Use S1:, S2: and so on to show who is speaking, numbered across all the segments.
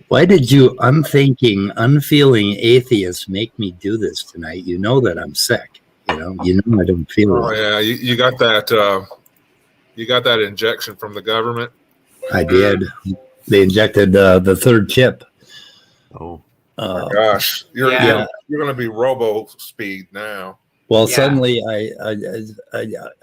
S1: Why did you unfeeling atheist make me do this tonight? You know that I'm sick. You know I don't feel well.
S2: Oh yeah, you got that. You got that injection from the government.
S1: I did. They injected the third chip.
S2: Oh my gosh, you're going to be robo speed now.
S1: Well, suddenly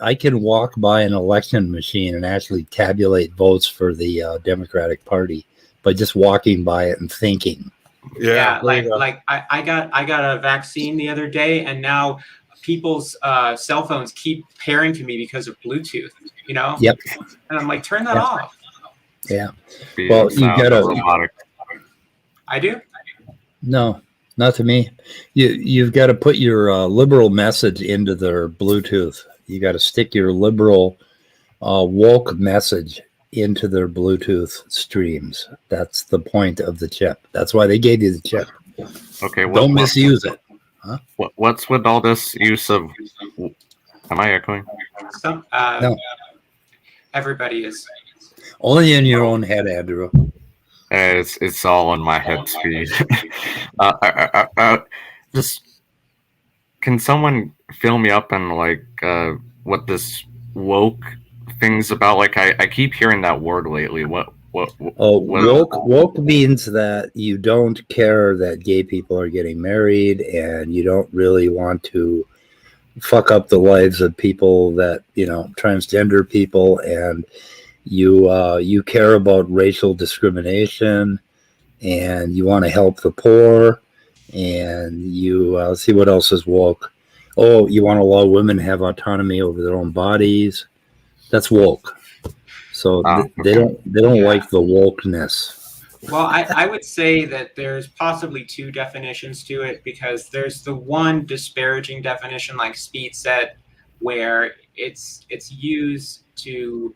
S1: I can walk by an election machine and actually tabulate votes for the Democratic Party by just walking by it and thinking.
S3: Yeah, like I got a vaccine the other day, and now people's cell phones keep pairing to me because of Bluetooth. You know.
S1: Yep.
S3: And I'm like, turn that off.
S1: Yeah. Well, you gotta.
S3: I do.
S1: No, not to me. You've got to put your liberal message into their Bluetooth. You got to stick your liberal woke message into their Bluetooth streams. That's the point of the chip. That's why they gave you the chip.
S4: Okay.
S1: Don't misuse it. Huh?
S4: What's with all this use of? Am I echoing?
S1: No.
S3: Everybody is.
S1: Only in your own head, Andrew.
S4: It's all on my head speed. Just can someone fill me up on like what this woke thing's about? Like I keep hearing that word lately. What
S1: woke means that you don't care that gay people are getting married, and you don't really want to fuck up the lives of people that, transgender people, and you care about racial discrimination, and you want to help the poor, and you see what else is woke. Oh, you want to allow women to have autonomy over their own bodies. That's woke. So they don't like the wokeness.
S3: Well, I would say that there's possibly two definitions to it, because there's the one disparaging definition, like Speed said, where it's used to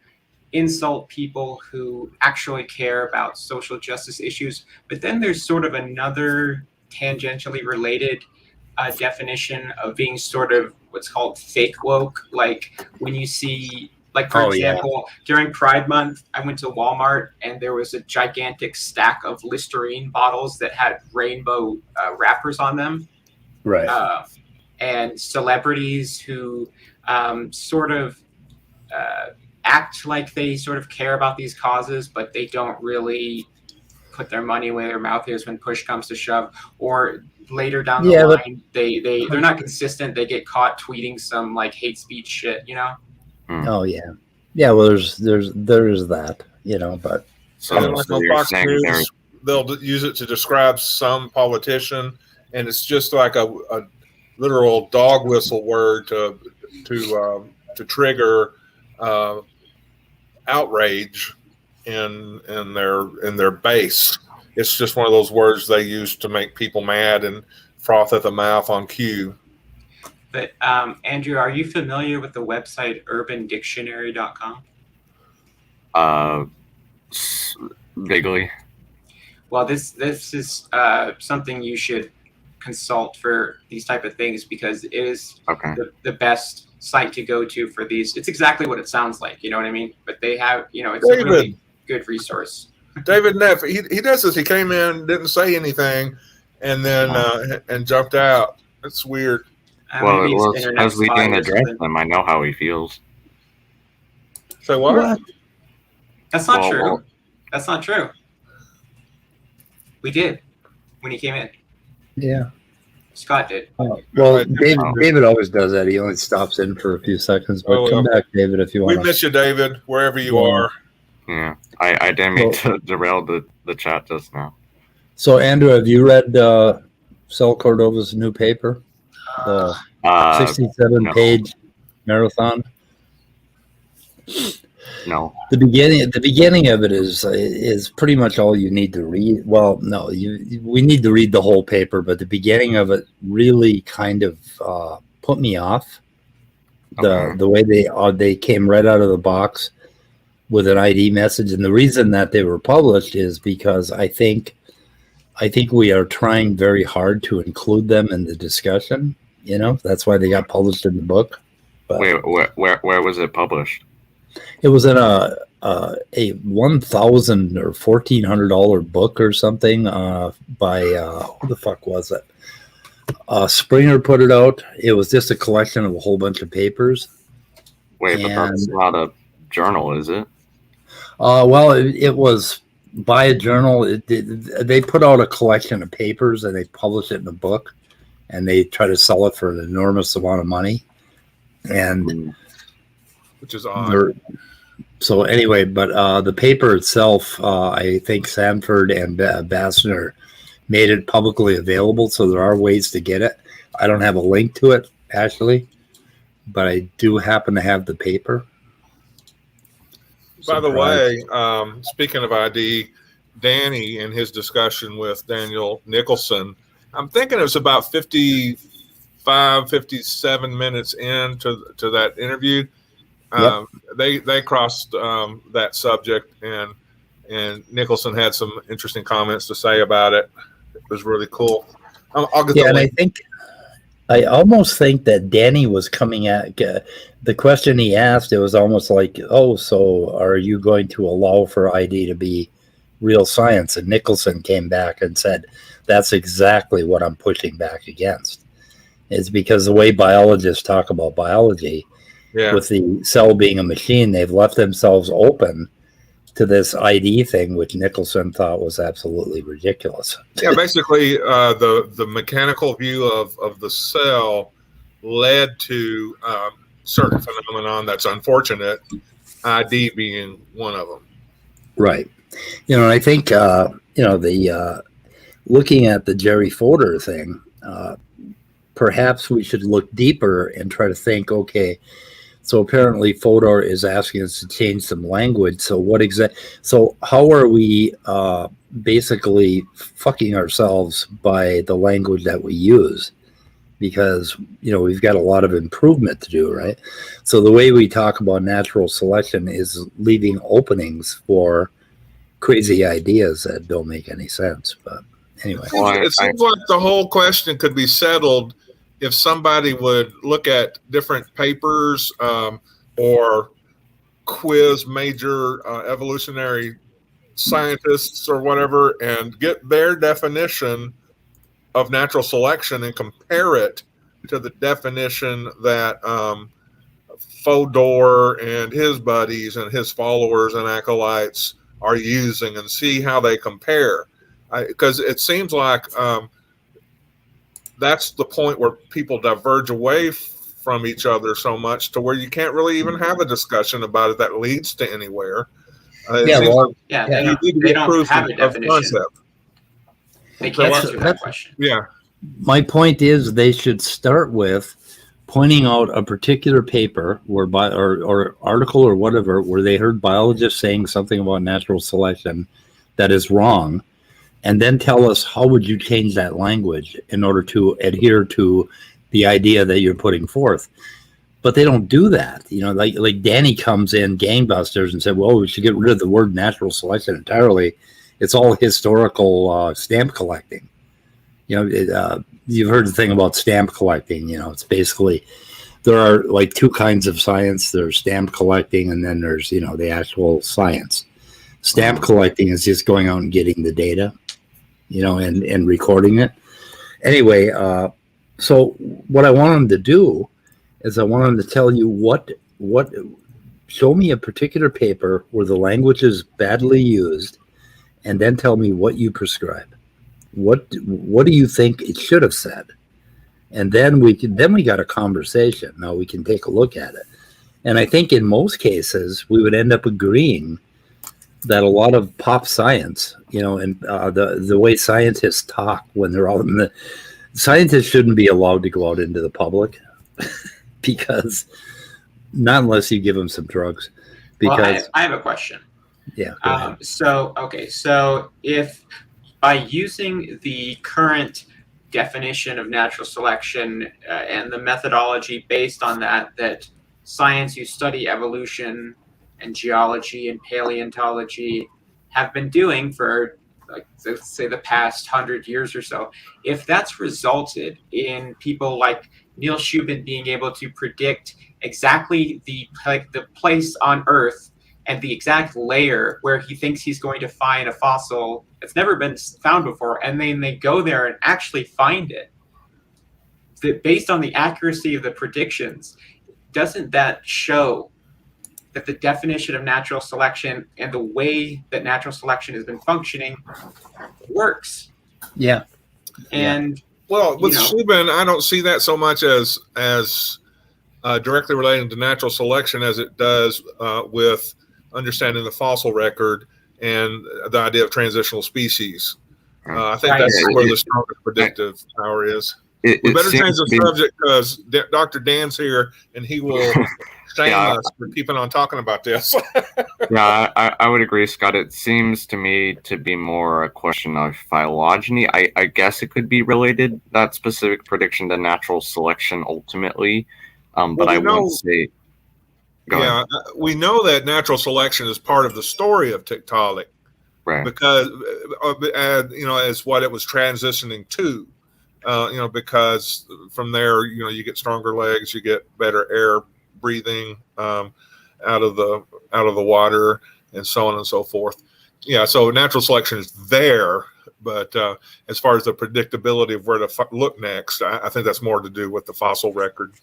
S3: insult people who actually care about social justice issues. But then there's sort of another tangentially related definition of being sort of what's called fake woke. Like when you see, like, for example, during Pride Month, I went to Walmart and there was a gigantic stack of Listerine bottles that had rainbow wrappers on them.
S1: Right.
S3: And celebrities who sort of act like they sort of care about these causes, but they don't really put their money where their mouth is when push comes to shove. Or later down the line, they're not consistent. They get caught tweeting some like hate speech shit,
S1: Oh yeah, yeah. Well, there's that, but
S2: so like on Fox News, they'll use it to describe some politician, and it's just like a literal dog whistle word to trigger outrage in their base. It's just one of those words they use to make people mad and froth at the mouth on cue.
S3: But Andrew, are you familiar with the website urbandictionary.com?
S4: Vaguely.
S3: Well, this is something you should consult for these type of things, because it is the best site to go to for these. It's exactly what it sounds like, you know what I mean? But they have, it's a really good resource.
S2: David Neff, he does this. He came in, didn't say anything, and then and jumped out. That's weird.
S4: Well, as we can address him, I know how he feels.
S2: So what?
S3: That's not true. That's not true. We did when he came in.
S1: Yeah.
S3: Scott did.
S1: Well, David always does that. He only stops in for a few seconds. But come back, David, if you want.
S2: We miss you, David, wherever you are.
S4: Yeah, I didn't mean to derail the chat just now.
S1: So, Andrew, have you read Sal Cordova's new paper? The 67-page marathon.
S4: No.
S1: The beginning of it is pretty much all you need to read. Well, no, we need to read the whole paper, but the beginning of it really kind of put me off. The way they came right out of the box with an ID message, and the reason that they were published is because I think we are trying very hard to include them in the discussion. You know, that's why they got published in the book. But
S4: Wait, where was it published?
S1: it was in a $1,000 or $1,400 book or something by who the fuck was it? Springer put it out. It was just a collection of a whole bunch of papers.
S4: Wait, but that's not a journal, is it?
S1: Well, it was by a journal. They put out a collection of papers and they publish it in a book, and they try to sell it for an enormous amount of money. And
S2: which is odd.
S1: So anyway, but the paper itself, I think Sanford and Bassner made it publicly available, so there are ways to get it. I don't have a link to it, actually, but I do happen to have the paper.
S2: By the way, speaking of ID, Danny in his discussion with Daniel Nicholson, I'm thinking it was about 55, 57 minutes into that interview.
S1: Yep.
S2: They crossed that subject, and Nicholson had some interesting comments to say about it. It was really cool. I'll get
S1: and I almost think that Danny was coming at the question he asked. It was almost like, oh, so are you going to allow for ID to be real science? And Nicholson came back and said, that's exactly what I'm pushing back against. It's because the way biologists talk about biology, with the cell being a machine, they've left themselves open to this ID thing, which Nicholson thought was absolutely ridiculous.
S2: Yeah, basically, the mechanical view of the cell led to certain phenomenon that's unfortunate, ID being one of them.
S1: Right. You know, I think, the looking at the Jerry Fodor thing, perhaps we should look deeper and try to think, okay, so apparently Fodor is asking us to change some language. So so how are we basically fucking ourselves by the language that we use? Because, we've got a lot of improvement to do, right? So the way we talk about natural selection is leaving openings for crazy ideas that don't make any sense. But anyway.
S2: It seems like the whole question could be settled if somebody would look at different papers or quiz major evolutionary scientists or whatever and get their definition of natural selection and compare it to the definition that Fodor and his buddies and his followers and acolytes are using and see how they compare. Because it seems like that's the point where people diverge away from each other so much to where you can't really even have a discussion about it that leads to anywhere.
S3: They don't have a definition. They can't answer that question.
S2: Yeah.
S1: My point is they should start with pointing out a particular paper or article or whatever where they heard biologists saying something about natural selection that is wrong, and then tell us how would you change that language in order to adhere to the idea that you're putting forth. But they don't do that. Like Danny comes in gangbusters and said, well, we should get rid of the word natural selection entirely. It's all historical stamp collecting. You've heard the thing about stamp collecting. It's basically there are like two kinds of science. There's stamp collecting, and then there's the actual science. Stamp collecting is just going out and getting the data, and recording it. Anyway, so what I want them to do is I want them to tell you show me a particular paper where the language is badly used, and then tell me what you prescribe. What do you think it should have said? And then we got a conversation. Now we can take a look at it. And I think in most cases we would end up agreeing that a lot of pop science, and the way scientists talk when they're all in the scientists shouldn't be allowed to go out into the public because not unless you give them some drugs, because
S3: I have a question.
S1: yeah. Go ahead.
S3: So if by using the current definition of natural selection and the methodology based on that science who study evolution and geology and paleontology have been doing for, like, let's say, the past 100 years or so, if that's resulted in people like Neil Shubin being able to predict exactly the place on Earth and the exact layer where he thinks he's going to find a fossil that's never been found before, and then they go there and actually find it, based on the accuracy of the predictions, doesn't that show that the definition of natural selection and the way that natural selection has been functioning works?
S1: Yeah.
S3: And
S2: Well, with
S3: you know,
S2: Shubin, I don't see that so much as directly relating to natural selection as it does with understanding the fossil record and the idea of transitional species. I think that's where the strongest predictive power is. We better change the subject because Dr. Dan's here and he will shame us for keeping on talking about this.
S4: Yeah, I would agree, Scott. It seems to me to be more a question of phylogeny. I guess it could be related, that specific prediction, to natural selection ultimately. But I wouldn't say...
S2: Yeah, we know that natural selection is part of the story of Tiktaalik,
S4: right?
S2: Because as what it was transitioning to, because from there, you get stronger legs, you get better air breathing out of the water, and so on and so forth. Yeah, so natural selection is there, but as far as the predictability of where to look next, I think that's more to do with the fossil record.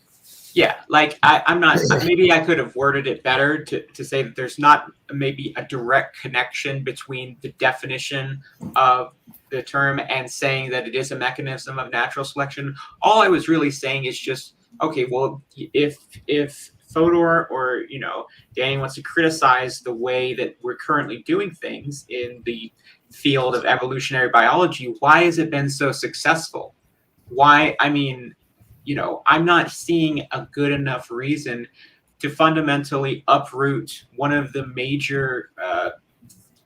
S3: Yeah, like I'm not, maybe I could have worded it better to say that there's not maybe a direct connection between the definition of the term and saying that it is a mechanism of natural selection. All I was really saying is just, okay, well, if Fodor or, Danny wants to criticize the way that we're currently doing things in the field of evolutionary biology, why has it been so successful? Why, I'm not seeing a good enough reason to fundamentally uproot one of the major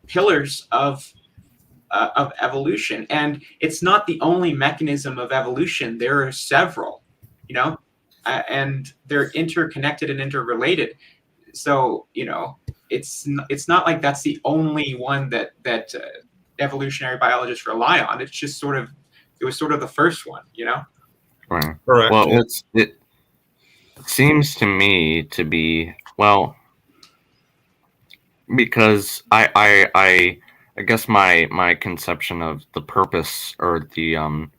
S3: pillars of evolution. And it's not the only mechanism of evolution. There are several, and they're interconnected and interrelated. So, it's not like that's the only one that evolutionary biologists rely on. It's just it was sort of the first one,
S4: Right.
S2: Correct.
S4: Well, it seems to me to be, well, because I guess my conception of the purpose or the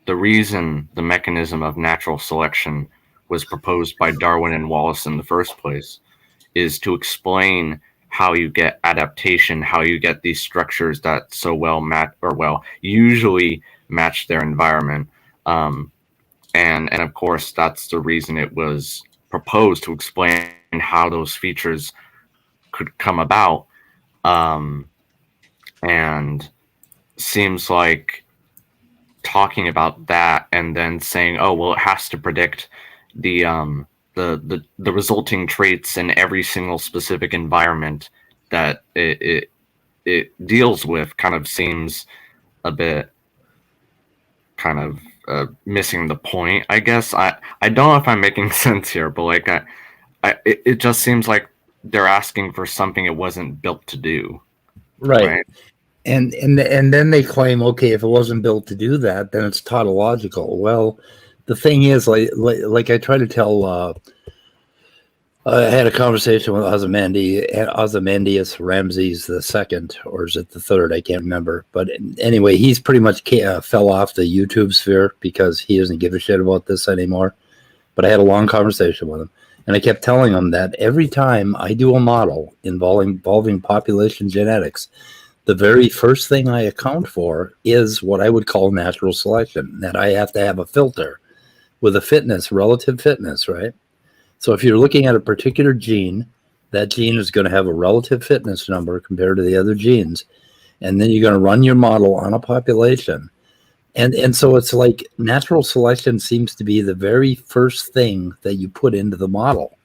S4: reason the mechanism of natural selection was proposed by Darwin and Wallace in the first place is to explain how you get adaptation, how you get these structures that so usually match their environment. And of course, that's the reason it was proposed, to explain how those features could come about. And seems like talking about that and then saying, oh, well, it has to predict the resulting traits in every single specific environment that it deals with, kind of seems a bit kind of missing the point, I guess. I don't know if I'm making sense here, but like it just seems like they're asking for something it wasn't built to do.
S1: Right. And then they claim, okay, if it wasn't built to do that, then it's tautological. Well, the thing is, like I try to tell, I had a conversation with Ozymandias Ramses II, or is it the third? I can't remember. But anyway, he's pretty much fell off the YouTube sphere because he doesn't give a shit about this anymore. But I had a long conversation with him, and I kept telling him that every time I do a model involving population genetics, the very first thing I account for is what I would call natural selection, that I have to have a filter with a relative fitness, right? So if you're looking at a particular gene, that gene is going to have a relative fitness number compared to the other genes. And then you're going to run your model on a population. And so it's like natural selection seems to be the very first thing that you put into the model.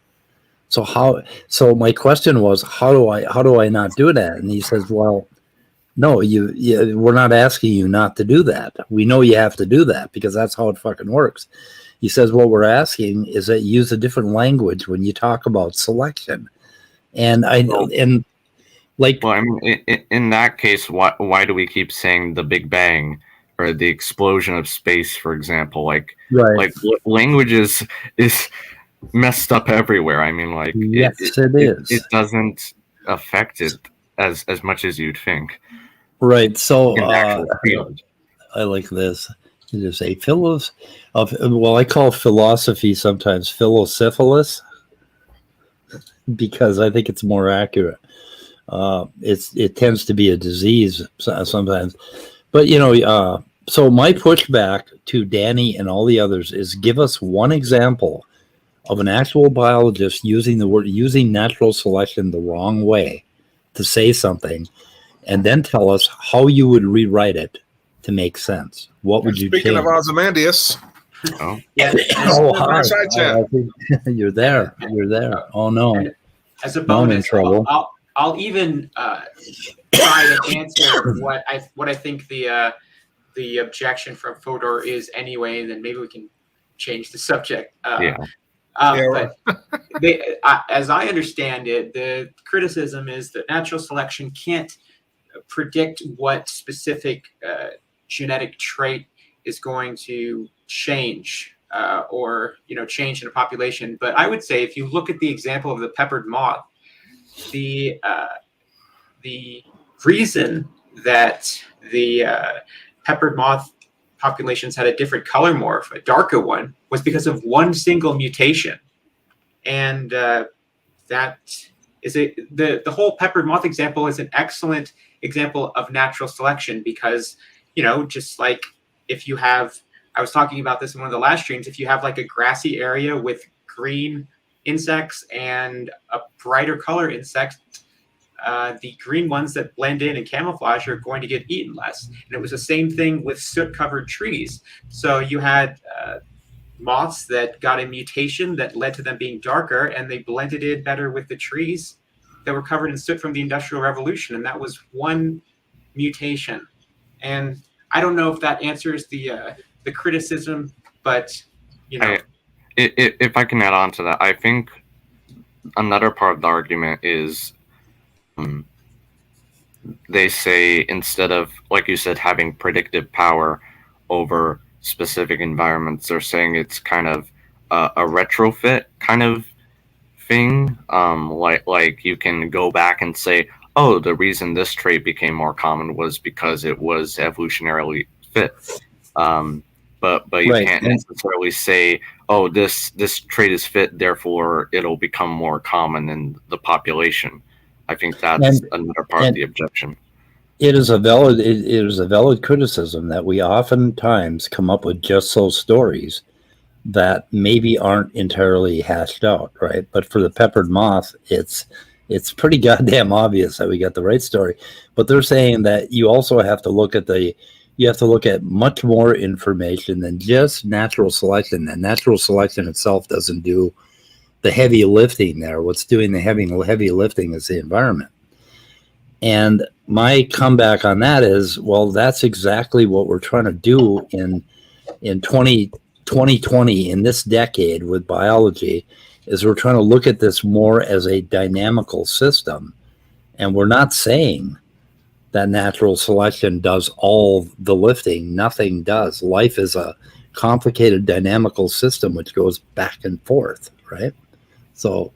S1: So my question was, how do I not do that? And he says, well, no, we're not asking you not to do that. We know you have to do that because that's how it fucking works. He says, what we're asking is that you use a different language when you talk about selection. And
S4: Well, I mean, in that case, why do we keep saying the Big Bang or the explosion of space, for example? Like language is messed up everywhere. I mean, like
S1: yes, it is.
S4: It doesn't affect it as much as you'd think.
S1: Right. So
S4: In the actual field.
S1: I like this. You just say I call philosophy sometimes philosyphilis because I think it's more accurate. It tends to be a disease sometimes, but so my pushback to Danny and all the others is give us one example of an actual biologist using natural selection the wrong way to say something, and then tell us how you would rewrite it to make sense. What would you
S2: Speaking
S1: change?
S2: of Ozymandias,
S3: Yeah.
S1: Hi. I think you're there. Oh no.
S3: As a
S1: Now I'm in
S3: bonus,
S1: trouble.
S3: I'll even try to answer what I think the objection from Fodor is anyway, and then maybe we can change the subject. But as I understand it, the criticism is that natural selection can't predict what specific genetic trait is going to change or change in a population. But I would say if you look at the example of the peppered moth, the reason that the peppered moth populations had a different color morph, a darker one, was because of one single mutation. And that is the whole peppered moth example is an excellent example of natural selection because, just like if you have, I was talking about this in one of the last streams, if you have like a grassy area with green insects and a brighter color insect, the green ones that blend in and camouflage are going to get eaten less. And it was the same thing with soot-covered trees. So you had moths that got a mutation that led to them being darker, and they blended in better with the trees that were covered in soot from the Industrial Revolution. And that was one mutation. And I don't know if that answers the criticism, but
S4: if I can add on to that, I think another part of the argument is they say instead of, like you said, having predictive power over specific environments, they're saying it's kind of a retrofit kind of thing. Like you can go back and say, oh, the reason this trait became more common was because it was evolutionarily fit. But you can't necessarily say, oh, this trait is fit, therefore it'll become more common in the population. I think that's another part of the objection.
S1: It is a valid criticism that we oftentimes come up with just those stories that maybe aren't entirely hashed out, right? But for the peppered moth, it's pretty goddamn obvious that we got the right story. But they're saying that you also have to look at much more information than just natural selection. And natural selection itself doesn't do the heavy lifting there. What's doing the heavy lifting is the environment. And my comeback on that is, well, that's exactly what we're trying to do in 2020, in this decade with biology, is we're trying to look at this more as a dynamical system. And we're not saying that natural selection does all the lifting. Nothing does. Life is a complicated dynamical system which goes back and forth, right? So,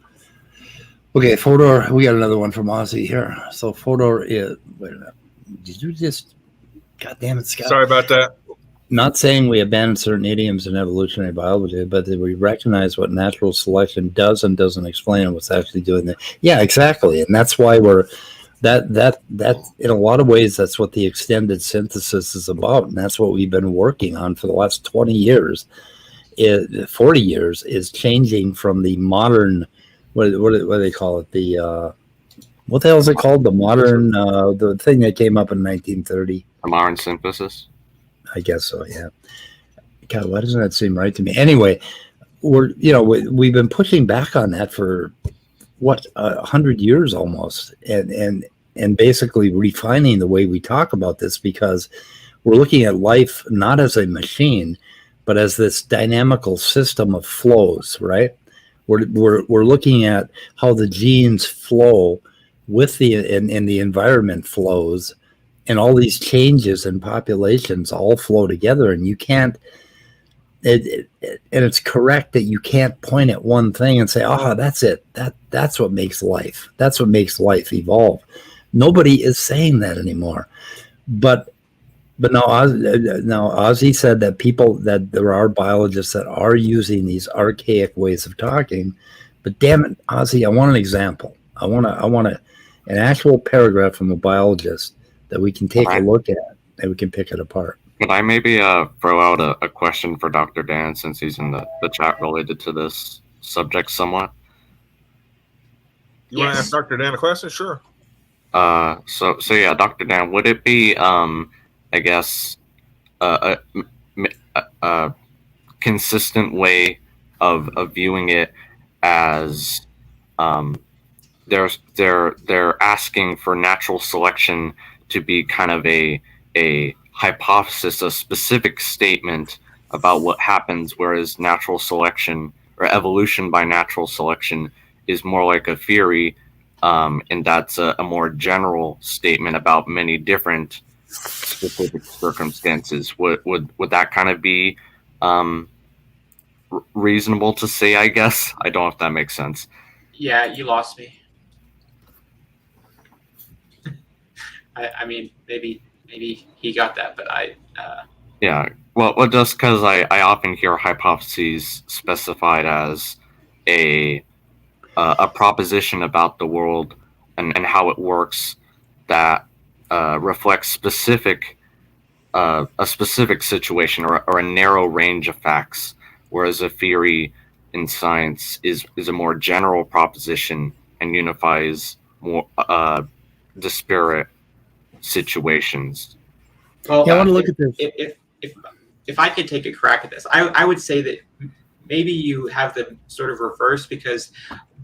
S1: okay, Fodor, we got another one from Ozzy here. So Fodor is, wait a minute, did you just, God damn it, Scott.
S2: Sorry about that.
S1: Not saying we abandon certain idioms in evolutionary biology, but that we recognize what natural selection does and doesn't explain what's actually doing that. Yeah, exactly. And that's why that in a lot of ways, that's what the extended synthesis is about. And that's what we've been working on for the last 20 years. 40 years is changing from the modern, what do they call it? What the hell is it called? The modern, the thing that came up in 1930.
S4: The modern synthesis?
S1: I guess so, yeah. God, why doesn't that seem right to me? Anyway, we've been pushing back on that for 100 years almost, and basically refining the way we talk about this, because we're looking at life not as a machine, but as this dynamical system of flows, right? We're looking at how the genes flow with and the environment flows, and all these changes in populations all flow together, and you can't. And it's correct that you can't point at one thing and say, "Oh, that's it. That's what makes life. That's what makes life evolve." Nobody is saying that anymore. But now Ozzy said that there are biologists that are using these archaic ways of talking. But damn it, Ozzy, I want an example. I want an actual paragraph from a biologist that we can take a look at and we can pick it apart.
S4: Could I maybe throw out a question for Dr. Dan, since he's in the chat related to this subject somewhat?
S2: You want to ask Dr. Dan a question? Sure.
S4: So yeah, Dr. Dan, would it be, I guess, a consistent way of viewing it as they're asking for natural selection to be kind of a hypothesis, a specific statement about what happens, whereas natural selection or evolution by natural selection is more like a theory, and that's a more general statement about many different specific circumstances? Would that kind of be reasonable to say, I guess? I don't know if that makes sense.
S3: Yeah, you lost me. I mean, maybe he got that, but
S4: yeah, well, just because I often hear hypotheses specified as a proposition about the world and how it works that reflects a specific situation or a narrow range of facts, whereas a theory in science is a more general proposition and unifies more disparate situations.
S3: Well,
S1: I want to look at this.
S3: If I could take a crack at this, I would say that maybe you have them sort of reversed, because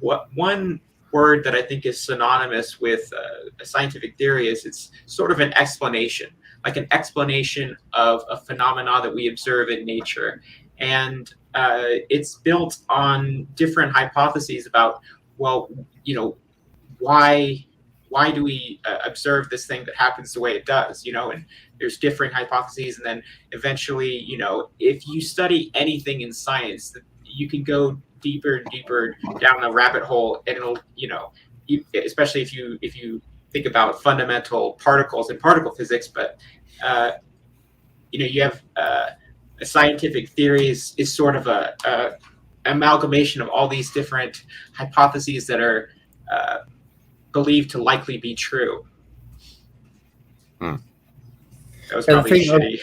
S3: one word that I think is synonymous with a scientific theory is it's sort of an explanation, like an explanation of a phenomena that we observe in nature. And it's built on different hypotheses about, well, why do we observe this thing that happens the way it does, and there's different hypotheses. And then eventually, if you study anything in science, you can go deeper and deeper down the rabbit hole, and it'll, especially if you think about fundamental particles and particle physics. But you have a scientific theory is sort of a amalgamation of all these different hypotheses that are believed to likely be true. That was probably shitty.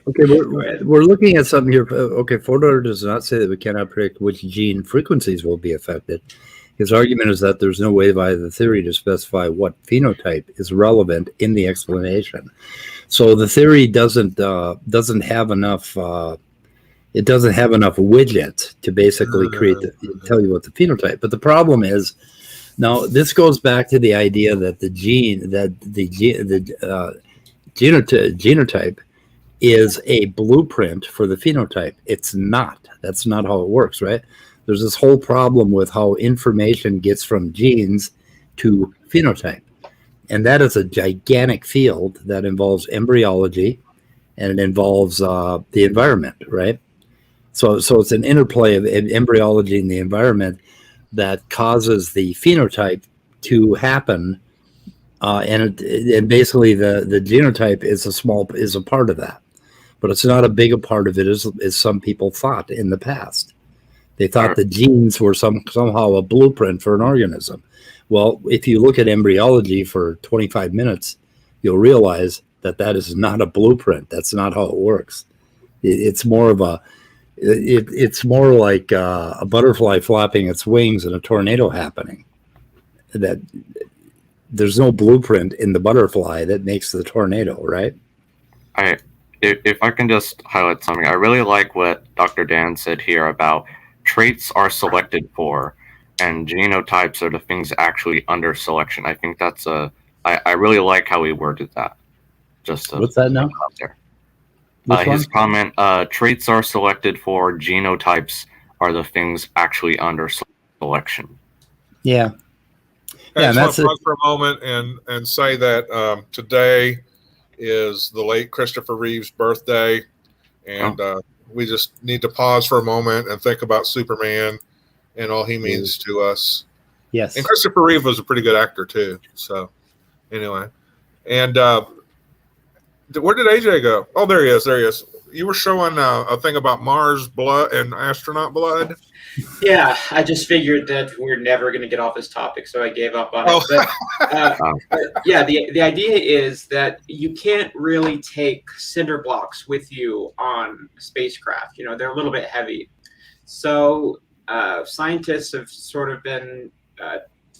S1: Okay, we're looking at something here. Okay, Fodor does not say that we cannot predict which gene frequencies will be affected. His argument is that there's no way via the theory to specify what phenotype is relevant in the explanation. So the theory doesn't have enough. It doesn't have enough widgets to basically tell you what the phenotype. But the problem is, now this goes back to the idea that the genotype is a blueprint for the phenotype. It's not. That's not how it works, right? There's this whole problem with how information gets from genes to phenotype. And that is a gigantic field that involves embryology, and it involves the environment, right? So it's an interplay of embryology and the environment that causes the phenotype to happen. And basically the genotype is a part of that, but it's not as big a part of it as some people thought in the past. They thought the genes were somehow a blueprint for an organism. Well, if you look at embryology for 25 minutes, you'll realize that is not a blueprint. That's not how it works. It's more of it's more like a butterfly flapping its wings and a tornado happening. That there's no blueprint in the butterfly that makes the tornado, right?
S4: If I can just highlight something, I really like what Dr. Dan said here about traits are selected for, and genotypes are the things actually under selection. I think that's I really like how he worded that. Just to
S1: What's that now?
S4: put out there.
S1: Which
S4: His
S1: one?
S4: comment: traits are selected for, genotypes are the things actually under selection.
S1: Yeah.
S2: I
S1: Yeah, and
S2: just want
S1: that's
S2: to
S1: it.
S2: pause for a moment and say that today is the late Christopher Reeve's birthday, and we just need to pause for a moment and think about Superman and all he means to us.
S1: Yes.
S2: And Christopher Reeve was a pretty good actor too. So anyway, and where did AJ go? Oh, there he is. There he is. You were showing a thing about Mars blood and astronaut blood.
S3: Yeah, I just figured that we're never going to get off this topic, so I gave up on
S2: Oh.
S3: it. But yeah, the idea is that you can't really take cinder blocks with you on a spacecraft. You know, they're a little bit heavy. So scientists have sort of been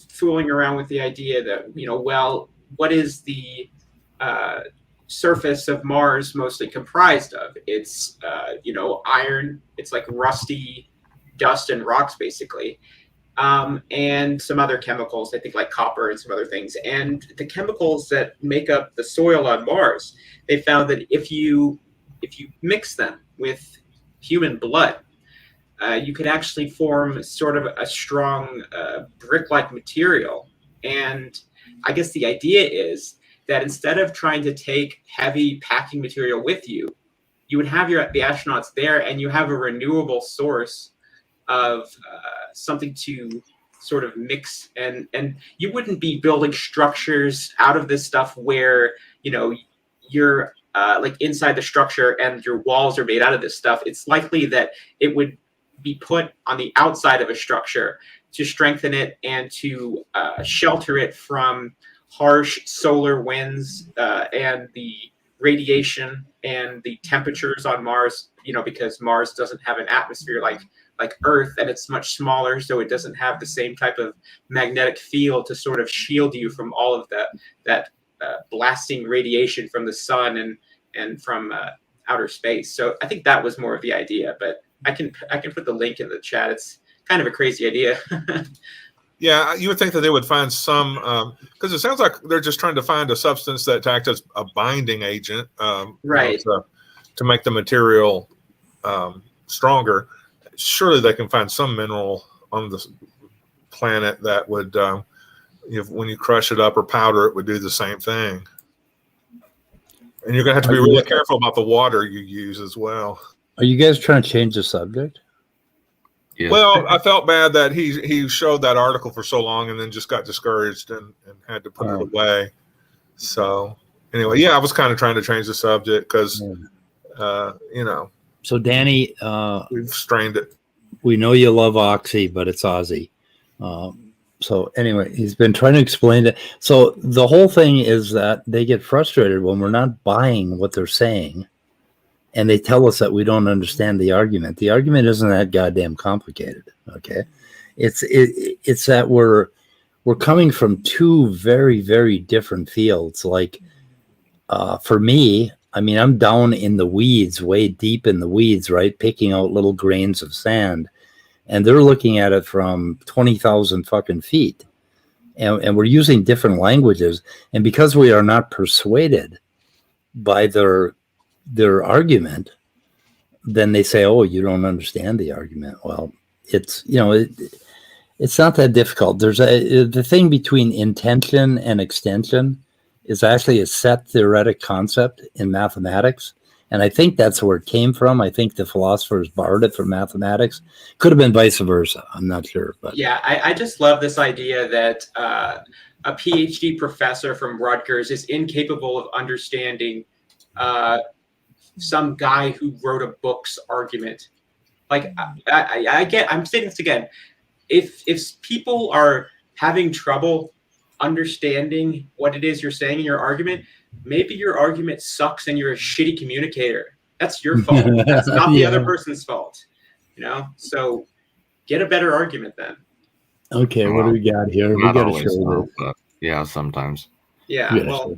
S3: fooling around with the idea that, you know, well, what is the surface of Mars mostly comprised of? It's, you know, iron. It's like rusty dust and rocks, basically, and some other chemicals, I think, like copper and some other things. And the chemicals that make up the soil on Mars, they found that if you mix them with human blood, you could actually form sort of a strong brick-like material. And I guess the idea is that instead of trying to take heavy packing material with you, you would have the astronauts there, and you have a renewable source of something to sort of mix, and you wouldn't be building structures out of this stuff where, you know, you're like inside the structure and your walls are made out of this stuff. It's likely that it would be put on the outside of a structure to strengthen it and to shelter it from harsh solar winds and the radiation and the temperatures on Mars, you know, because Mars doesn't have an atmosphere like Earth, and it's much smaller, so it doesn't have the same type of magnetic field to sort of shield you from all of that blasting radiation from the sun and from outer space. So I think that was more of the idea, but I can put the link in the chat. It's kind of a crazy idea.
S2: Yeah, you would think that they would find some, because it sounds like they're just trying to find a substance that acts as a binding agent,
S3: right,
S2: you know, to make the material stronger. Surely they can find some mineral on this planet that would, when you crush it up or powder it, would do the same thing. And you're going to have to be really careful about the water you use as well.
S1: Are you guys trying to change the subject?
S4: Yeah.
S2: Well, I felt bad that he showed that article for so long and then just got discouraged and had to put it away. So anyway, yeah, I was kind of trying to change the subject because, you know.
S1: So Danny,
S2: we've strained it.
S1: We know you love Oxy, but it's Ozzy. So anyway, he's been trying to explain it. So the whole thing is that they get frustrated when we're not buying what they're saying, and they tell us that we don't understand the argument. The argument isn't that goddamn complicated. Okay, it's that we're coming from two very, very different fields. Like for me, I mean, I'm down in the weeds, way deep in the weeds, right? Picking out little grains of sand. And they're looking at it from 20,000 fucking feet. And we're using different languages. And because we are not persuaded by their argument, then they say, oh, you don't understand the argument. Well, it's, you know, it's not that difficult. There's the thing between intension and extension is actually a set theoretic concept in mathematics. And I think that's where it came from. I think the philosophers borrowed it from mathematics. Could have been vice versa. I'm not sure. But
S3: yeah, I just love this idea that a PhD professor from Rutgers is incapable of understanding some guy who wrote a book's argument. Like, I'm saying this again. If people are having trouble understanding what it is you're saying in your argument, maybe your argument sucks and you're a shitty communicator. That's your fault. That's not the other person's fault. You know? So get a better argument then.
S1: Okay, what do we got here? We got to show this.
S4: But yeah, sometimes.
S3: Yeah, well.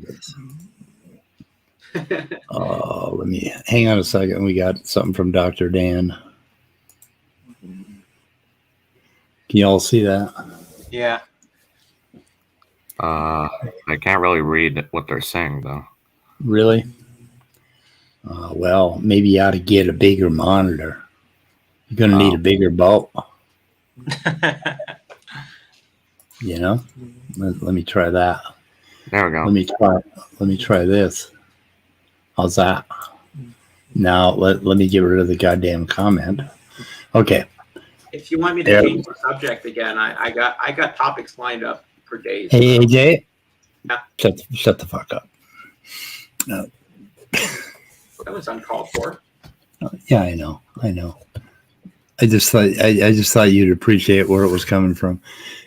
S1: Let me hang on a second. We got something from Dr. Dan. Can you all see that?
S3: Yeah.
S4: I can't really read what they're saying though.
S1: Really? Well, maybe you ought to get a bigger monitor. You're going to need a bigger boat. You know? Let me try that.
S4: There we go.
S1: Let me try this. How's that? Now let me get rid of the goddamn comment. Okay.
S3: If you want me to change the subject again, I got topics lined up for days.
S1: Hey AJ.
S3: Yeah.
S1: Shut the fuck up.
S3: That was uncalled for.
S1: Yeah, I know. I just thought you'd appreciate where it was coming from.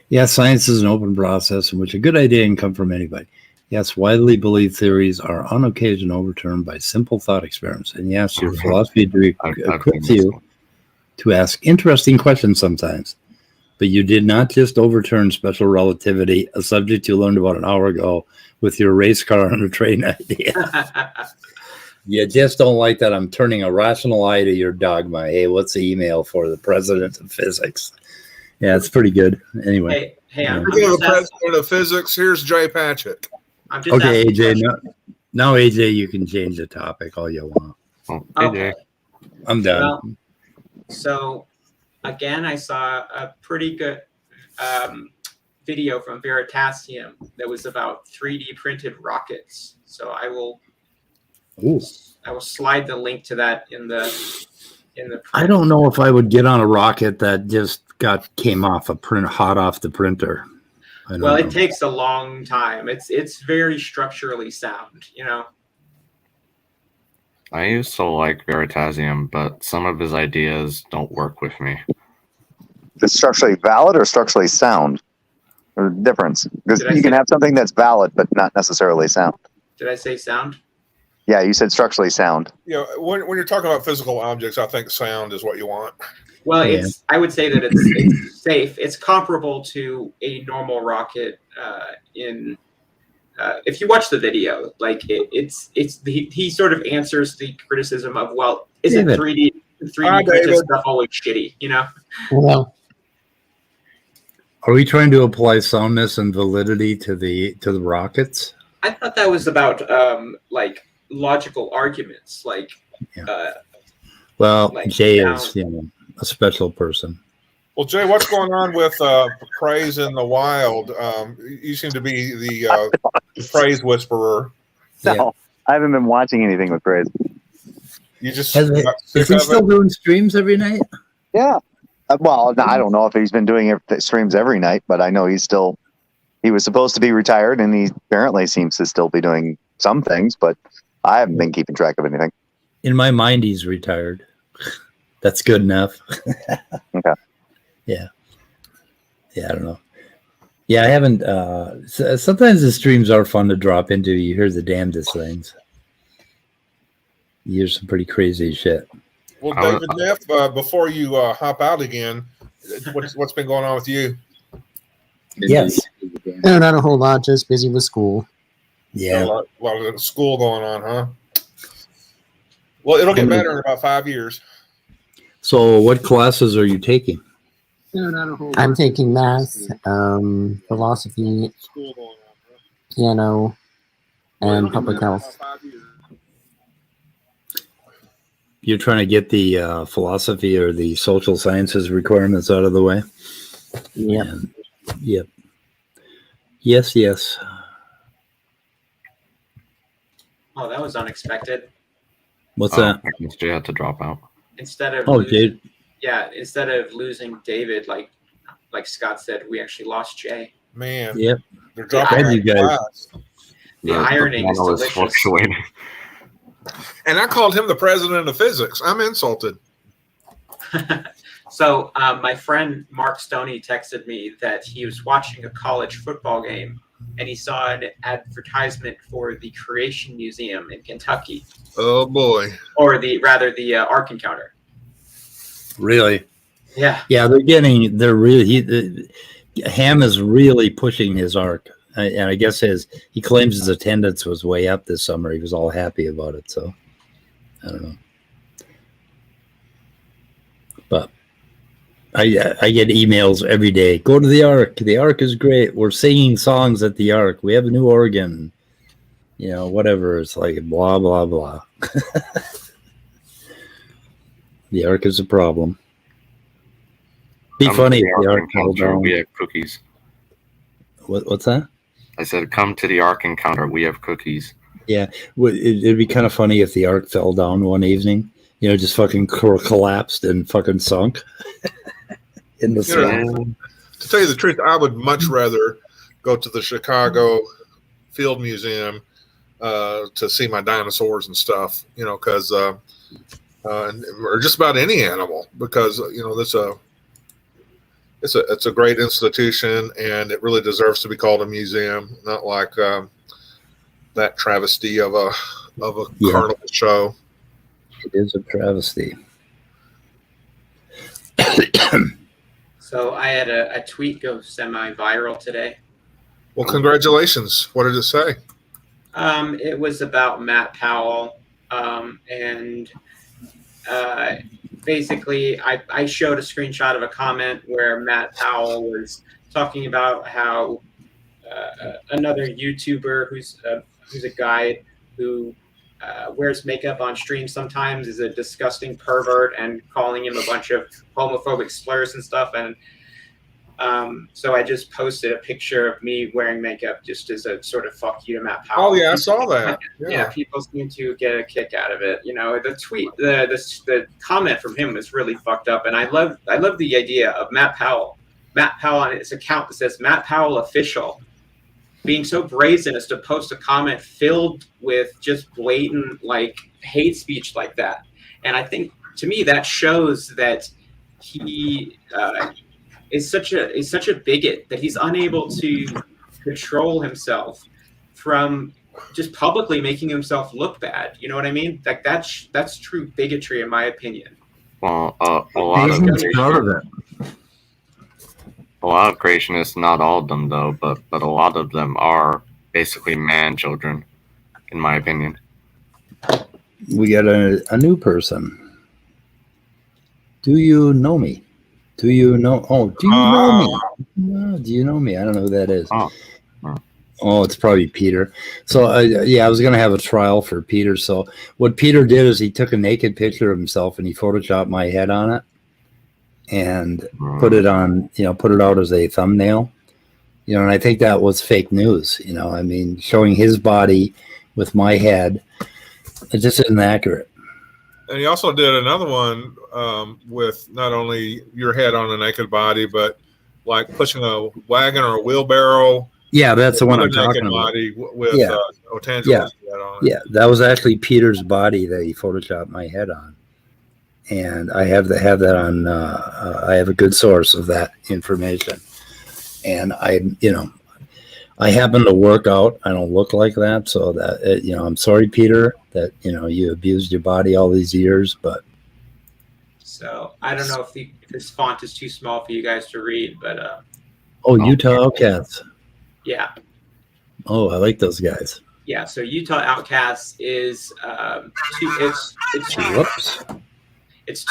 S1: Yeah, science is an open process in which a good idea can come from anybody. Yes, widely believed theories are on occasion overturned by simple thought experiments. And yes, your philosophy degree equips you to ask interesting questions sometimes. But you did not just overturn special relativity, a subject you learned about an hour ago, with your race car and a train idea. You just don't like that I'm turning a rational eye to your dogma. Hey, what's the email for the president of physics? Yeah, it's pretty good. Anyway.
S3: Hey, I'm
S2: the president of physics. Here's Jay Patchett.
S1: Okay, AJ. Now, AJ, you can change the topic all you want.
S4: Oh, AJ.
S1: I'm done.
S3: Well, so, again, I saw a pretty good video from Veritasium that was about 3D printed rockets. So I will slide the link to that in the print.
S1: I don't know if I would get on a rocket that just came off hot off the printer.
S3: Well, it takes a long time. It's very structurally sound, you know.
S4: I used to like Veritasium, but some of his ideas don't work with me.
S5: Is it structurally valid or structurally sound? There's a difference. Because you can have something that's valid but not necessarily sound.
S3: Did I say sound?
S5: Yeah, you said structurally sound.
S2: You know, when you're talking about physical objects, I think sound is what you want.
S3: Well, I would say that it's safe. It's comparable to a normal rocket if you watch the video, like he sort of answers the criticism of, well, isn't 3D printed stuff always shitty, you know?
S1: Well, are we trying to apply soundness and validity to the rockets?
S3: I thought that was about like logical arguments, like.
S1: Yeah. Well, like Jay is a special person.
S2: Well, Jay, what's going on with praise in the wild? You seem to be the praise whisperer.
S5: No, I haven't been watching anything with praise.
S2: You just
S1: is he still doing streams every night?
S5: Yeah. Well, no, I don't know if he's been doing streams every night, but I know he was supposed to be retired, and he apparently seems to still be doing some things, but I haven't been keeping track of anything.
S1: In my mind, he's retired. That's good enough.
S5: Okay.
S1: Yeah, I don't know. Yeah, I haven't. Sometimes the streams are fun to drop into. You hear the damnedest things. You hear some pretty crazy shit.
S2: Well, David Neff, before you hop out again, what's been going on with you?
S1: Yes.
S6: No, not a whole lot. Just busy with school.
S1: Yeah.
S2: A lot of school going on, huh? Well, it'll get better in about 5 years.
S1: So, what classes are you taking?
S6: I'm taking math, philosophy, piano, and public health.
S1: You're trying to get the philosophy or the social sciences requirements out of the way?
S6: Yep.
S1: Yep. Yes.
S3: Oh, that was unexpected.
S1: What's that?
S4: Jay had to drop out.
S3: Instead of losing David, like Scott said, we actually lost Jay.
S2: Man,
S1: yep.
S2: They're dropping
S1: you guys.
S3: The ironing is delicious.
S4: Fluctuating.
S2: And I called him the president of physics. I'm insulted.
S3: So my friend Mark Stoney texted me that he was watching a college football game and he saw an advertisement for the Creation Museum in Kentucky.
S2: Oh boy!
S3: Or the Ark Encounter.
S1: Really?
S3: Yeah.
S1: Yeah, Ham is really pushing his arc. And I guess he claims his attendance was way up this summer. He was all happy about it. So I don't know. But I get emails every day. Go to the Ark. The Ark is great. We're singing songs at the Ark. We have a new organ. You know, whatever. It's like blah blah blah. The Ark is a problem. Be
S4: Come
S1: funny
S4: to
S1: if
S4: the
S1: the
S4: Ark
S1: Ark fell
S4: Encounter.
S1: down.
S4: We have cookies.
S1: What's that?
S4: I said, come to the Ark Encounter. We have cookies.
S1: Yeah, it'd be kind of funny if the Ark fell down one evening. You know, just fucking collapsed and fucking sunk in the
S2: You know,
S1: sand.
S2: to tell you the truth, I would much rather go to the Chicago Field Museum to see my dinosaurs and stuff, you know, because or just about any animal, because you know it's a great institution and it really deserves to be called a museum, not like that travesty of a
S1: Yeah.
S2: carnival show.
S1: It is a travesty.
S3: So I had a tweet go semi-viral today.
S2: Well, congratulations. What did it say?
S3: It was about Matt Powell, and basically I showed a screenshot of a comment where Matt Powell was talking about how another YouTuber who's a guy who wears makeup on stream sometimes is a disgusting pervert, and calling him a bunch of homophobic slurs and stuff. And so I just posted a picture of me wearing makeup just as a sort of fuck you to Matt Powell.
S2: Oh yeah, I saw that.
S3: Yeah, people seem to get a kick out of it. You know, the tweet, the comment from him was really fucked up, and I love the idea of Matt Powell on his account that says Matt Powell official, being so brazen as to post a comment filled with just blatant like hate speech like that. And I think to me that shows that he is such a bigot that he's unable to control himself from just publicly making himself look bad. You know what I mean? Like that's true bigotry in my opinion.
S4: Well, a lot of creationists, not all of them though, but a lot of them are basically man children, in my opinion.
S1: We got a new person. Do you know me? Do you know? Oh, do you know me? No, do you know me? I don't know who that is. Oh, it's probably Peter. So, yeah, I was going to have a trial for Peter. So what Peter did is he took a naked picture of himself and he photoshopped my head on it and put it out as a thumbnail. You know, and I think that was fake news. You know, I mean, showing his body with my head, it just isn't accurate.
S2: And he also did another one with not only your head on a naked body, but like pushing a wagon or a wheelbarrow.
S1: Yeah, that's the one I'm talking about.
S2: Body with Otangelo's head on it.
S1: Yeah, that was actually Peter's body that he photoshopped my head on, and I have that on. I have a good source of that information, and I happen to work out. I don't look like that, so that I'm sorry, Peter, that you abused your body all these years, but.
S3: So I don't know if this font is too small for you guys to read, but
S1: Utah Outcasts.
S3: Yeah.
S1: Oh, I like those guys.
S3: Yeah. So Utah Outcasts is it's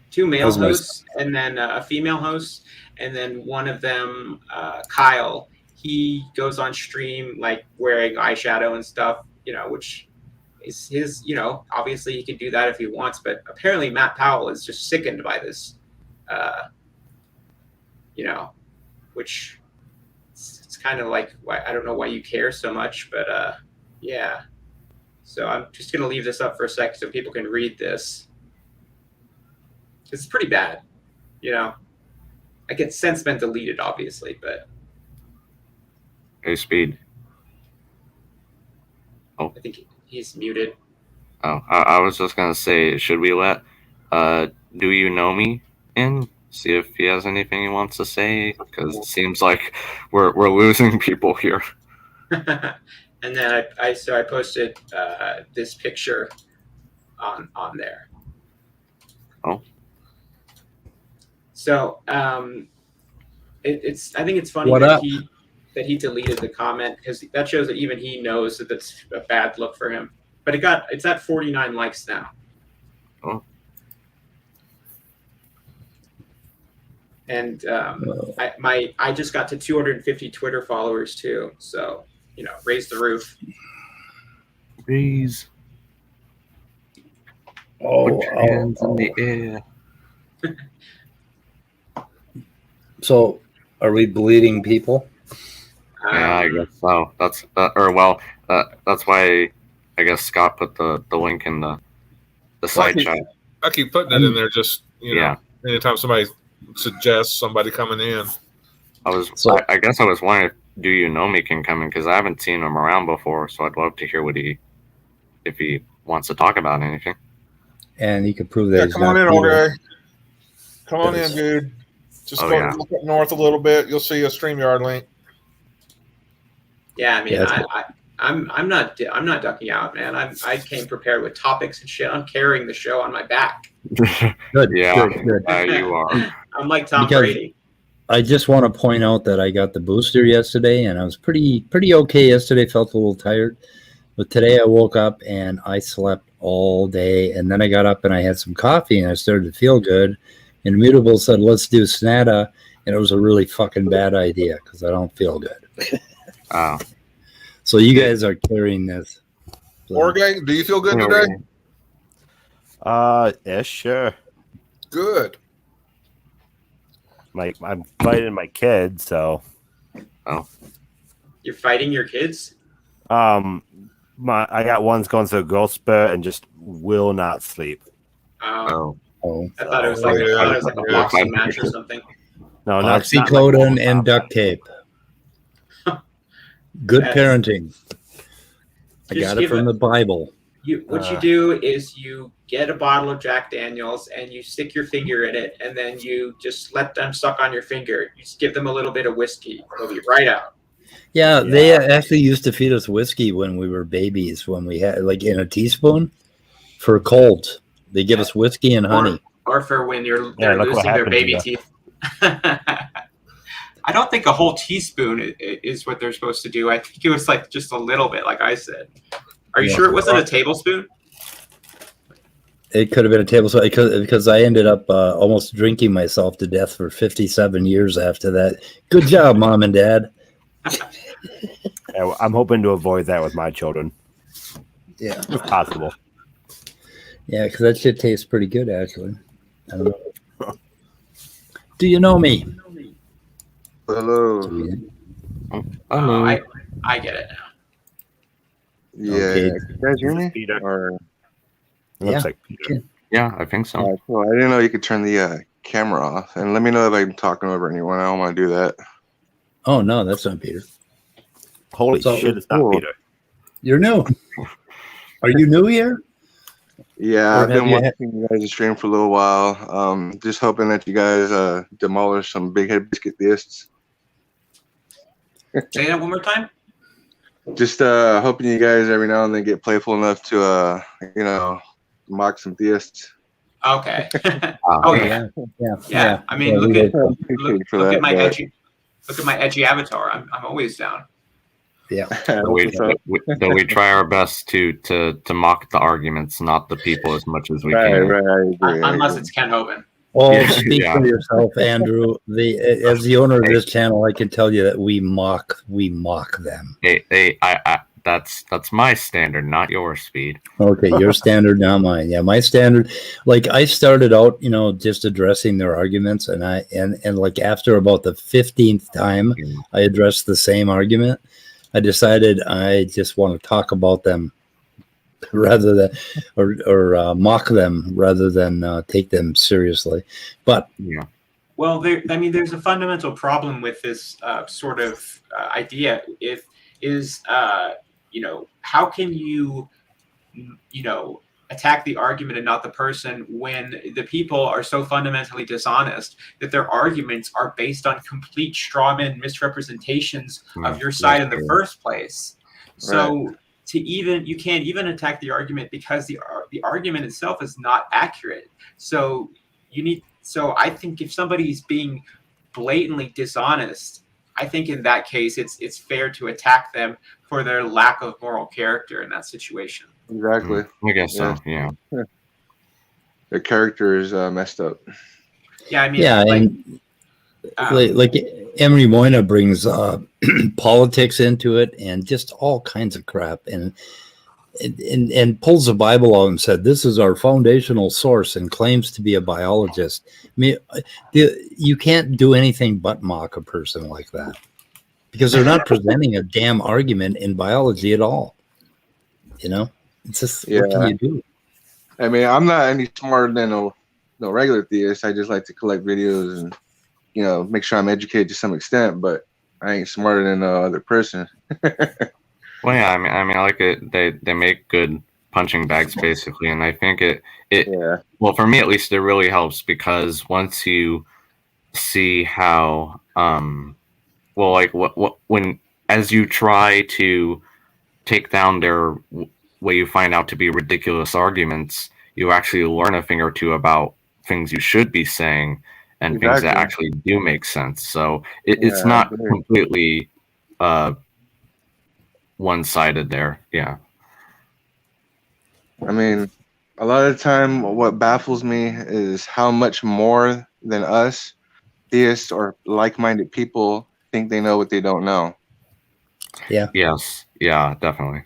S3: two male hosts and then a female host, and then one of them, Kyle, he goes on stream like wearing eyeshadow and stuff, which is his, obviously he can do that if he wants, but apparently Matt Powell is just sickened by this, which it's kind of like, I don't know why you care so much, but yeah. So I'm just going to leave this up for a sec so people can read this. It's pretty bad, I get since been deleted, obviously, but.
S4: Hey, Speed.
S3: Oh. I think he's muted.
S4: Oh, I was just going to say, should we let Do You Know Me in? See if he has anything he wants to say, because it seems like we're losing people here.
S3: And then I posted this picture on there.
S4: Oh.
S3: So it's I think it's funny that he deleted the comment, because that shows that even he knows that that's a bad look for him. But it's at 49 likes now.
S4: Oh.
S3: And I just got to 250 Twitter followers too. So, raise the roof.
S4: Raise.
S1: Oh,
S4: Put your hands in the air.
S1: So, are we bleeding people?
S4: Yeah, I guess so. That's why I guess Scott put the link in the side chat.
S2: I keep putting it in there just,
S4: Yeah.
S2: anytime somebody suggests somebody coming in.
S4: I guess I was wondering if Do You Know Me can come in, because I haven't seen him around before, so I'd love to hear if he wants to talk about anything.
S1: And you can prove that he's
S2: come on
S1: not
S2: in, old
S1: Peter.
S2: guy. Come on in, dude. Just look up north a little bit. You'll see a StreamYard link.
S3: Yeah, I mean,
S1: Yeah,
S3: I'm not ducking out, man. I came prepared with topics and shit. I'm carrying the show on my back.
S1: Good.
S4: Yeah,
S1: Good.
S4: you are.
S3: I'm like Tom
S1: Because
S3: Brady.
S1: I just want to point out that I got the booster yesterday, and I was pretty okay yesterday. Felt a little tired, but today I woke up and I slept all day, and then I got up and I had some coffee, and I started to feel good. And Mutable said, "Let's do SNATA," and it was a really fucking bad idea because I don't feel good.
S4: Oh.
S1: So you guys are carrying this. So,
S2: Jorge, do you feel good today?
S7: Yeah, sure.
S2: Good.
S7: I'm fighting my kids, so.
S4: Oh.
S3: You're fighting your kids?
S7: I got one's going through a growth spurt and just will not sleep.
S3: Oh.
S1: Oh.
S3: I thought it was like a boxing match or something.
S7: No, not
S1: oxycodone and duct tape. Good parenting. I got it from the Bible.
S3: What you do is you get a bottle of Jack Daniels and you stick your finger in it, and then you just let them suck on your finger. You just give them a little bit of whiskey. They'll be right out.
S1: Yeah, they actually used to feed us whiskey when we were babies, when we had like in a teaspoon for colds. They give us whiskey and honey.
S3: Or for when they're losing their baby teeth. I don't think a whole teaspoon is what they're supposed to do. I think it was like just a little bit, like I said. Are you sure it wasn't a tablespoon?
S1: It could have been a tablespoon because I ended up almost drinking myself to death for 57 years after that. Good job, Mom and Dad.
S7: I'm hoping to avoid that with my children.
S1: Yeah.
S7: If possible.
S1: Yeah, because that shit tastes pretty good, actually. I don't know. Do you know me?
S8: Hello.
S4: Hello.
S3: I get it now.
S8: Yeah.
S1: Okay.
S8: Can you guys hear me?
S7: Peter.
S8: Or
S7: Looks like Peter.
S4: Yeah, I think so.
S8: cool. I didn't know you could turn the camera off. And let me know if I'm talking over anyone. I don't want to do that.
S1: Oh, no, that's not Peter.
S7: Holy
S1: So-
S7: shit, it's not Peter.
S1: You're new. Are you new here?
S8: Yeah,
S1: Or
S8: I've
S1: have
S8: been
S1: you
S8: watching you guys stream for a little while. Just hoping that you guys demolish some big head biscuit theists.
S3: Say that one more time.
S8: Just hoping you guys every now and then get playful enough to mock some theists.
S3: Okay. Oh yeah. Yeah. I mean, look at my edgy avatar. I'm always down.
S1: Yeah.
S4: Though we try our best to mock the arguments, not the people, as much as we can.
S8: Right, I agree.
S3: Unless it's Ken Hovind.
S1: Oh, speak for yourself, Andrew. As the owner of this channel, I can tell you that we mock them.
S4: That's my standard, not your Speed.
S1: Okay, your standard, not mine. Yeah, my standard. Like I started out, just addressing their arguments, and like after about the 15th time I addressed the same argument, I decided I just want to talk about them rather than or mock them rather than take them seriously. But
S4: yeah.
S3: Well, there's a fundamental problem with this sort of idea. How can you attack the argument and not the person when the people are so fundamentally dishonest that their arguments are based on complete strawman misrepresentations of your side in the first place. So you can't even attack the argument because the argument itself is not accurate. So I think if somebody's being blatantly dishonest, I think in that case it's fair to attack them for their lack of moral character in that situation.
S8: Exactly.
S4: I guess so. Yeah.
S8: Their character is messed up.
S3: Yeah, I mean,
S1: like Emery Moyna brings politics into it and just all kinds of crap, and pulls the Bible out and said, "This is our foundational source," and claims to be a biologist. I mean, you can't do anything but mock a person like that because they're not presenting a damn argument in biology at all. You know, it's just what can you do?
S8: I mean, I'm not any smarter than no regular theist. I just like to collect videos and, you know, make sure I'm educated to some extent, but I ain't smarter than no other person.
S4: Well, yeah, I mean, I like it. They make good punching bags, basically, and I think it well, for me at least, it really helps because once you see how well, like what when as you try to take down their what you find out to be ridiculous arguments, you actually learn a thing or two about things you should be saying and things that actually do make sense. So it's not completely one-sided there. Yeah.
S8: I mean, a lot of the time what baffles me is how much more than us theists or like-minded people think they know what they don't know.
S1: Yeah.
S4: Yes. Yeah, definitely.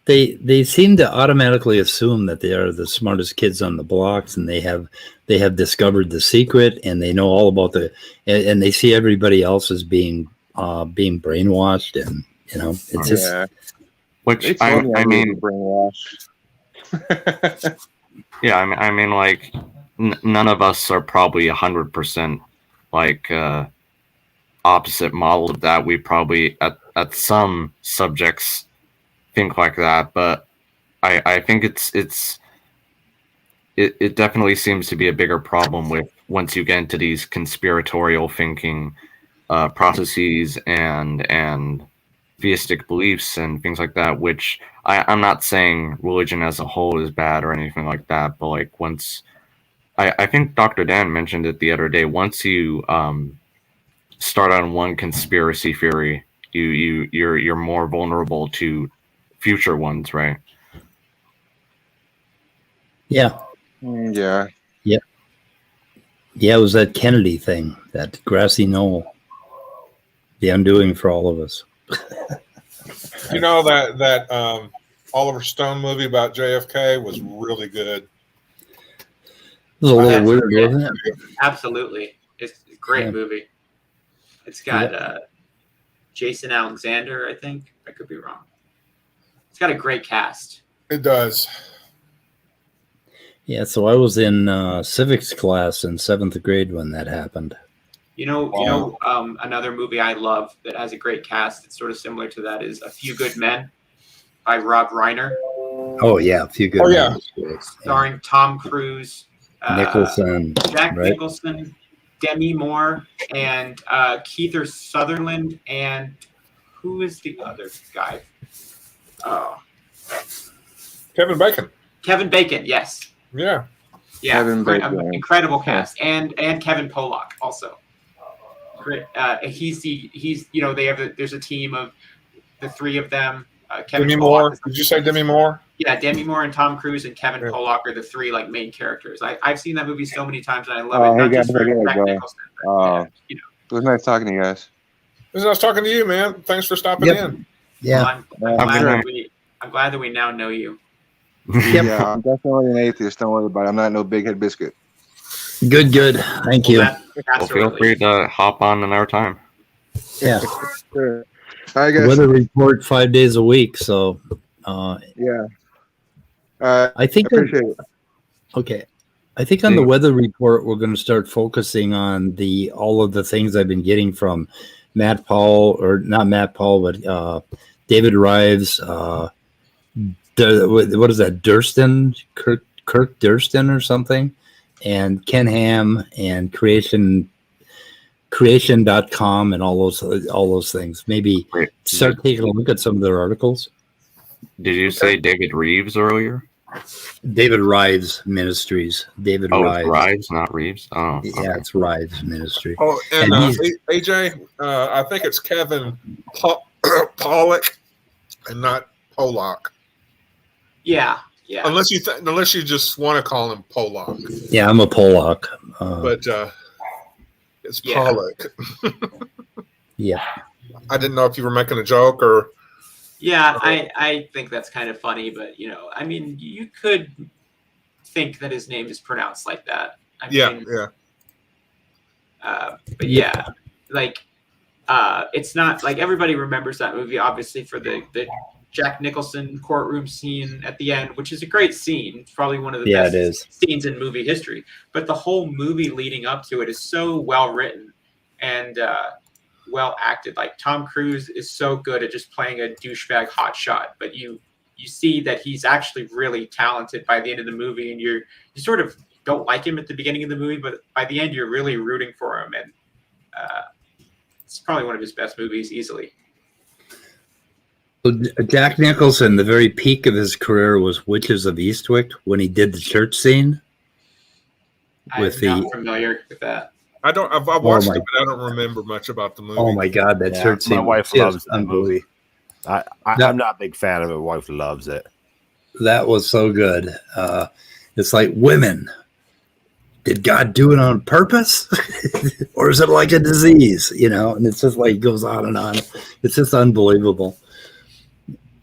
S1: They seem to automatically assume that they are the smartest kids on the blocks, and they have discovered the secret, and they know all about and they see everybody else as being brainwashed, and you know it's just
S4: which I mean
S8: brainwashed.
S4: Yeah, I mean like none of us are probably 100% like opposite model of that. We probably at some subjects think like that, but I think it definitely seems to be a bigger problem with once you get into these conspiratorial thinking processes and theistic beliefs and things like that, which I'm not saying religion as a whole is bad or anything like that, but like once I think Dr. Dan mentioned it the other day, once you start on one conspiracy theory, you're more vulnerable to future ones, right?
S1: Yeah.
S8: Yeah.
S1: It was that Kennedy thing, that grassy knoll, the undoing for all of us.
S2: You know that Oliver Stone movie about JFK was really good.
S1: It was a little weird, wasn't it?
S3: Absolutely, it's a great movie. It's got Jason Alexander, I think. I could be wrong. It's got a great cast.
S2: It does.
S1: Yeah, so I was in civics class in 7th grade when that happened.
S3: You know, another movie I love that has a great cast that's sort of similar to that is A Few Good Men by Rob Reiner.
S1: Oh yeah, A Few Good Men.
S3: Starring Tom Cruise,
S1: Nicholson,
S3: Jack
S1: right?
S3: Nicholson, Demi Moore, and Kiefer Sutherland, and who is the other guy? Oh,
S2: Kevin Bacon.
S3: Kevin Bacon, yes.
S2: Yeah.
S3: Yeah,
S8: Kevin Bacon.
S3: incredible cast, and Kevin Pollock also. Great. He's there's a team of the three of them. Kevin
S2: Demi
S3: Pollock
S2: Moore. Did you say Demi Moore?
S3: Yeah, Demi Mooreand Tom Cruise and Kevin Pollock are the three like main characters. I've seen that movie so many times and I love it. Not just for Jack Nicholson, but,
S8: it was nice talking to you guys.
S2: It was nice talking to you, man. Thanks for stopping in.
S1: Yeah.
S3: Well, I'm glad that we now know you.
S8: Yeah, I'm definitely an atheist. Don't worry about it. I'm not no big head biscuit.
S1: Good. Thank you.
S4: Well, feel free to hop on another time.
S1: Yeah.
S8: Sure. I guess.
S1: Weather report 5 days a week. So,
S8: yeah.
S1: I think.
S8: Appreciate it.
S1: Okay. I think on the weather report, we're going to start focusing on all of the things I've been getting from Matt Powell, or not Matt Powell, but David Rives. What is that? Durston, Kirk Durston or something, and Ken Ham and creation.com and all those things. Maybe start taking a look at some of their articles.
S4: Did you say David Reeves earlier?
S1: David Rives Ministries. David Rives.
S4: Rives, not Reeves. Oh,
S1: yeah,
S4: okay.
S1: it's Rives Ministry.
S2: Oh, and AJ, I think it's Kevin Pollock and not Pollock.
S3: Yeah, Yeah.
S2: Unless you just want to call him Polak,
S1: Yeah, I'm a Polak.
S2: but it's
S3: Yeah.
S2: Polak.
S1: Yeah.
S2: I didn't know if you were making a joke or.
S3: Yeah, I think that's kind of funny, but I mean, you could think that his name is pronounced like that. I mean, but yeah, like it's not like everybody remembers that movie, obviously, for the Jack Nicholson courtroom scene at the end, which is a great scene. It's probably one of the best scenes in movie history. But the whole movie leading up to it is so well written and well acted. Like Tom Cruise is so good at just playing a douchebag hotshot, but you see that he's actually really talented by the end of the movie, and you sort of don't like him at the beginning of the movie, but by the end you're really rooting for him, and it's probably one of his best movies easily.
S1: Jack Nicholson, the very peak of his career was Witches of Eastwick when he did the church scene.
S3: I'm not familiar with that.
S2: I've watched it, but I don't remember much about the movie.
S1: Oh my God, that church scene!
S7: My wife loves that movie.
S1: I'm
S7: not a big fan of it. My wife loves it.
S1: That was so good. It's like, women, did God do it on purpose? Or is it like a disease? And it's just like goes on and on. It's just unbelievable.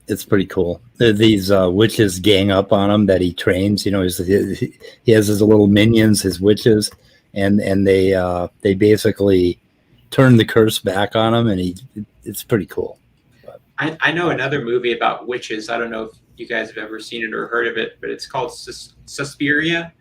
S1: It's pretty cool. These witches gang up on him that he trains. He has his little minions, his witches, and they basically turn the curse back on him, and it's pretty cool.
S3: I know another movie about witches. I don't know if you guys have ever seen it or heard of it, but it's called Suspiria.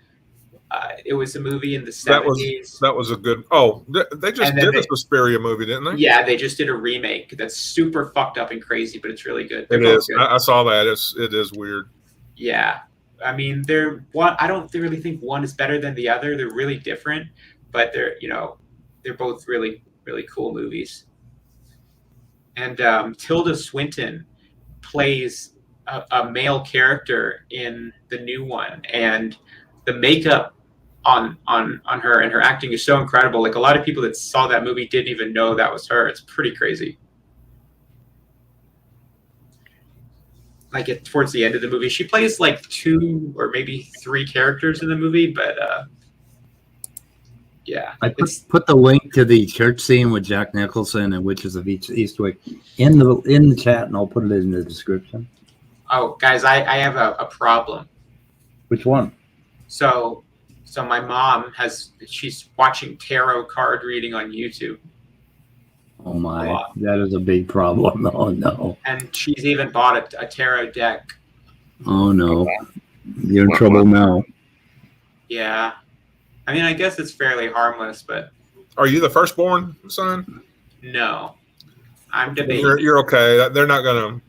S3: It was a movie in the 70s.
S2: That was a good. Oh, they just did a Suspiria movie, didn't they?
S3: Yeah, they just did a remake that's super fucked up and crazy, but it's really good.
S2: It is. I saw that. It is weird.
S3: Yeah, I mean, I don't really think one is better than the other. They're really different, but they're both really, really cool movies. And Tilda Swinton plays a male character in the new one, and the makeup on her and her acting is so incredible. Like, a lot of people that saw that movie didn't even know that was her. It's pretty crazy. Like, towards the end of the movie, she plays like 2 or maybe 3 characters in the movie, but yeah.
S1: I put the link to the church scene with Jack Nicholson and Witches of Eastwick in the chat, and I'll put it in the description.
S3: Oh, guys, I have a problem.
S1: Which one?
S3: So my mom she's watching tarot card reading on YouTube.
S1: Oh my, that is a big problem. Oh no.
S3: And she's even bought a tarot deck.
S1: Oh no. You're in trouble now.
S3: Yeah. I mean, I guess it's fairly harmless, but.
S2: Are you the firstborn son?
S3: No. I'm debating.
S2: You're okay. They're not going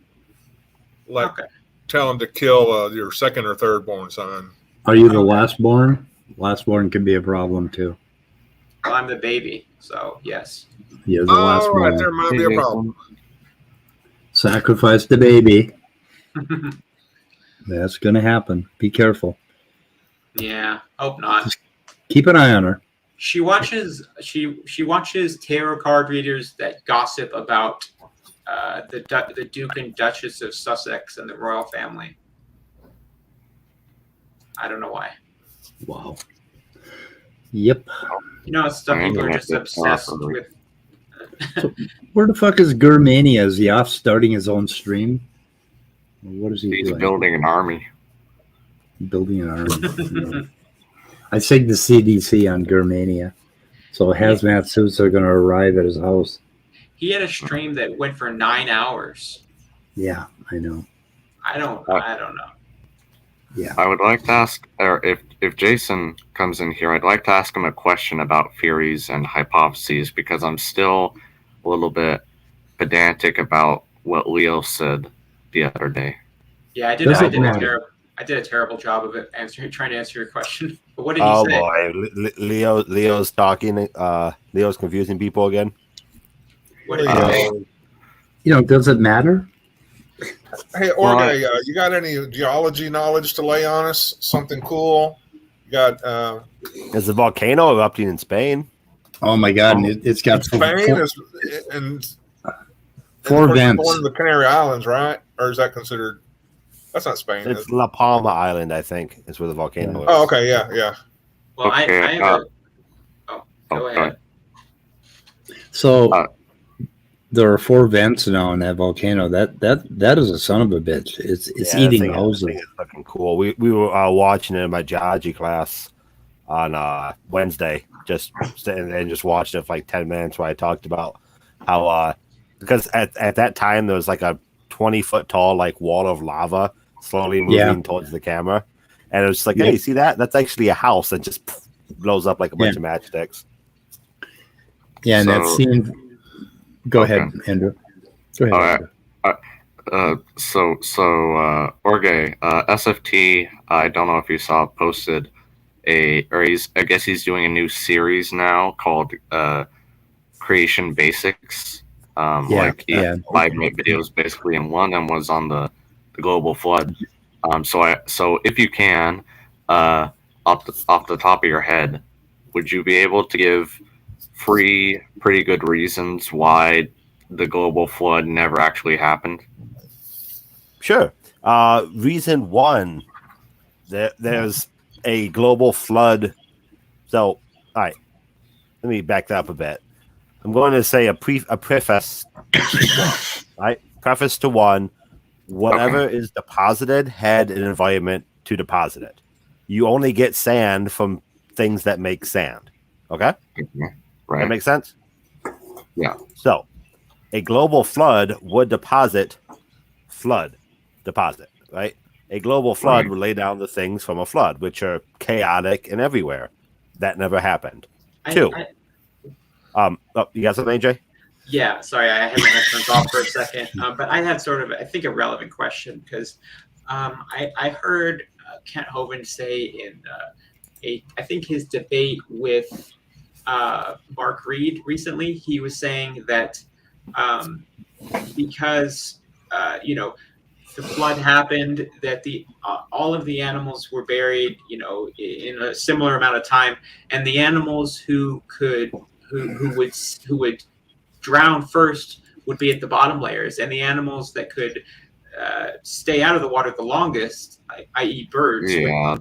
S2: to tell him to kill your second or third born son.
S1: Are you the last born? Last born can be a problem too.
S3: Well, I'm the baby, so yes.
S1: You're the last born.
S2: There might be a problem.
S1: Sacrifice the baby. That's going to happen. Be careful.
S3: Yeah, hope not.
S1: Just keep an eye on her.
S3: She watches tarot card readers that gossip about the Duke and Duchess of Sussex and the royal family. I don't know why.
S1: Wow. Yep.
S3: Some people are just obsessed with.
S1: So where the fuck is Germania? Is he off starting his own stream? What is he doing?
S4: He's building an army.
S1: Building an army. I think the CDC on Germania. So hazmat suits are going to arrive at his house.
S3: He had a stream that went for 9 hours.
S1: Yeah, I know.
S3: I don't know.
S1: Yeah.
S4: I would like to ask, or if Jason comes in here, I'd like to ask him a question about theories and hypotheses, because I'm still a little bit pedantic about what Leo said the other day.
S3: Yeah, I did a terrible job of it trying to answer your question. But what did he say?
S7: Oh boy, Leo's talking. Leo's confusing people again.
S3: What did he say?
S1: Does it matter?
S2: Hey, Orge, you got any geology knowledge to lay on us? Something cool? You got?
S7: There's a volcano erupting in Spain.
S1: Oh my God! And it's got
S2: Spain
S1: four vents.
S2: One of the Canary Islands, right? Or is that considered? That's not Spain. is
S7: It's
S2: it?
S7: La Palma Island, I think, is where the volcano is.
S2: Oh, okay, yeah.
S3: Well,
S4: Okay,
S3: I have a. Oh,
S4: go
S3: go
S4: ahead.
S3: ahead.
S1: So
S4: Uh,
S1: there are 4 vents now in that volcano. That is a son of a bitch. It's
S7: Yeah,
S1: eating
S7: that
S1: houses.
S7: thing is looking cool. We were watching it in my geology class on Wednesday, just sitting there and just watching it for like 10 minutes where I talked about how because at that time there was like a 20-foot tall like wall of lava slowly moving towards the camera, and it was like, hey, see that? That's actually a house that just blows up like a bunch of matchsticks.
S1: Yeah, and that
S4: So-
S1: scene. Go
S4: Okay.
S1: ahead, Andrew. Go ahead,
S4: All right.
S1: Andrew.
S4: Jorge, SFT, I don't know if you saw, posted I guess he's doing a new series now called Creation Basics. Like he had 5-minute videos basically in one, and was on the global flood. So if you can, off the top of your head, would you be able to give 3 pretty good reasons why the global flood never actually happened?
S7: Sure. Reason 1, there's a global flood. So, all right, let me back that up a bit. I'm going to say a preface. Right, preface to 1. Whatever is deposited had an environment to deposit it. You only get sand from things that make sand. Okay,
S4: Right.
S7: that makes sense.
S4: Yeah.
S7: So, a global flood would deposit. Right? A global flood would lay down the things from a flood, which are chaotic and everywhere. That never happened. 2. You got something, AJ?
S3: Yeah, sorry, I had my headphones off for a second, but I had sort of, I think, a relevant question because I heard Kent Hovind say in I think his debate with Mark Reed recently, he was saying that because the flood happened, that the all of the animals were buried, in a similar amount of time, and the animals who would drown first would be at the bottom layers, and the animals that could stay out of the water the longest, i.e. birds,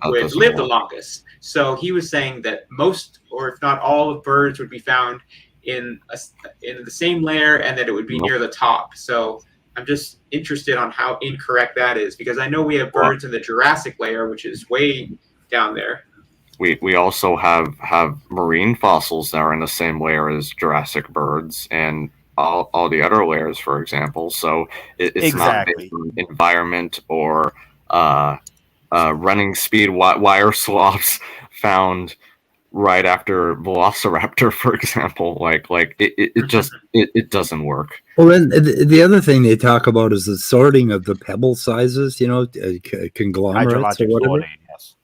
S3: would live the longest. So he was saying that most, or if not all, of birds would be found in the same layer, and that it would be near the top. So I'm just interested on how incorrect that is, because I know we have birds in the Jurassic layer, which is way down there.
S4: We also have marine fossils that are in the same layer as Jurassic birds and all the other layers, for example. So it's not based on environment or running speed. Wire swaths found right after Velociraptor, for example. It doesn't work.
S1: Well, then the other thing they talk about is the sorting of the pebble sizes, conglomerates or whatever.
S7: Sorting, yes.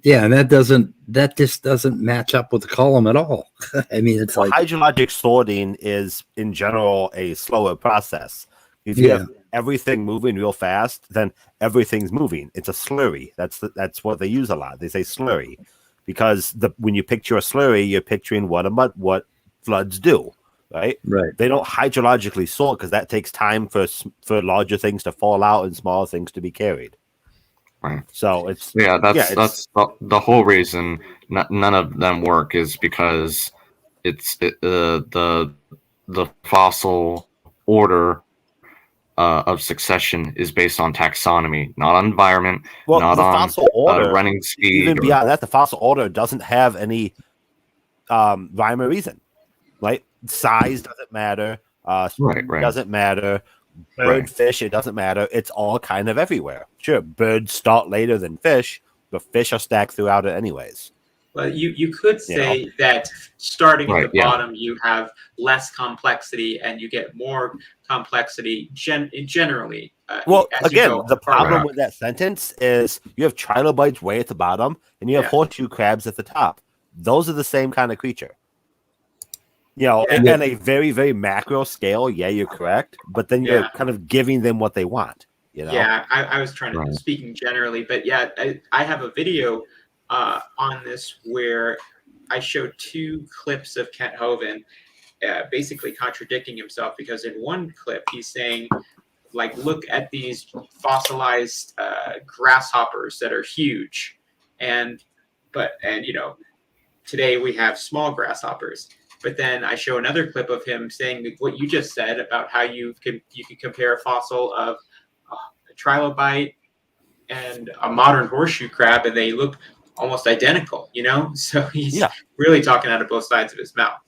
S1: Yeah, and that just doesn't match up with the column at all. I mean, it's like
S7: hydrologic sorting is in general a slower process. If you have everything moving real fast, then everything's moving. It's a slurry. That's what they use a lot. They say slurry because when you picture a slurry, you're picturing what floods do, right?
S1: Right.
S7: They don't hydrologically sort because that takes time for larger things to fall out and smaller things to be carried.
S4: Right.
S7: So it's
S4: that's the whole reason none of them work is because the fossil order of succession is based on taxonomy, not on environment, not
S7: the
S4: on
S7: fossil order,
S4: running speed.
S7: Even beyond that, the fossil order doesn't have any rhyme or reason. Right? Size doesn't matter. Doesn't matter. Bird, fish, it doesn't matter. It's all kind of everywhere. Sure, birds start later than fish, but fish are stacked throughout it anyways.
S3: Well, you could say that starting at the bottom, you have less complexity and you get more complexity generally.
S7: The problem with that sentence is you have trilobites way at the bottom and you have horseshoe crabs at the top. Those are the same kind of creature. On a very, very macro scale, you're correct. But then you're kind of giving them what they want.
S3: Yeah, I was trying to speaking generally, but I have a video on this where I showed 2 clips of Kent Hovind basically contradicting himself, because in one clip he's saying like look at these fossilized grasshoppers that are huge, and today we have small grasshoppers. But then I show another clip of him saying what you just said about how you can compare a fossil of a trilobite and a modern horseshoe crab, and they look almost identical. So he's really talking out of both sides of his mouth.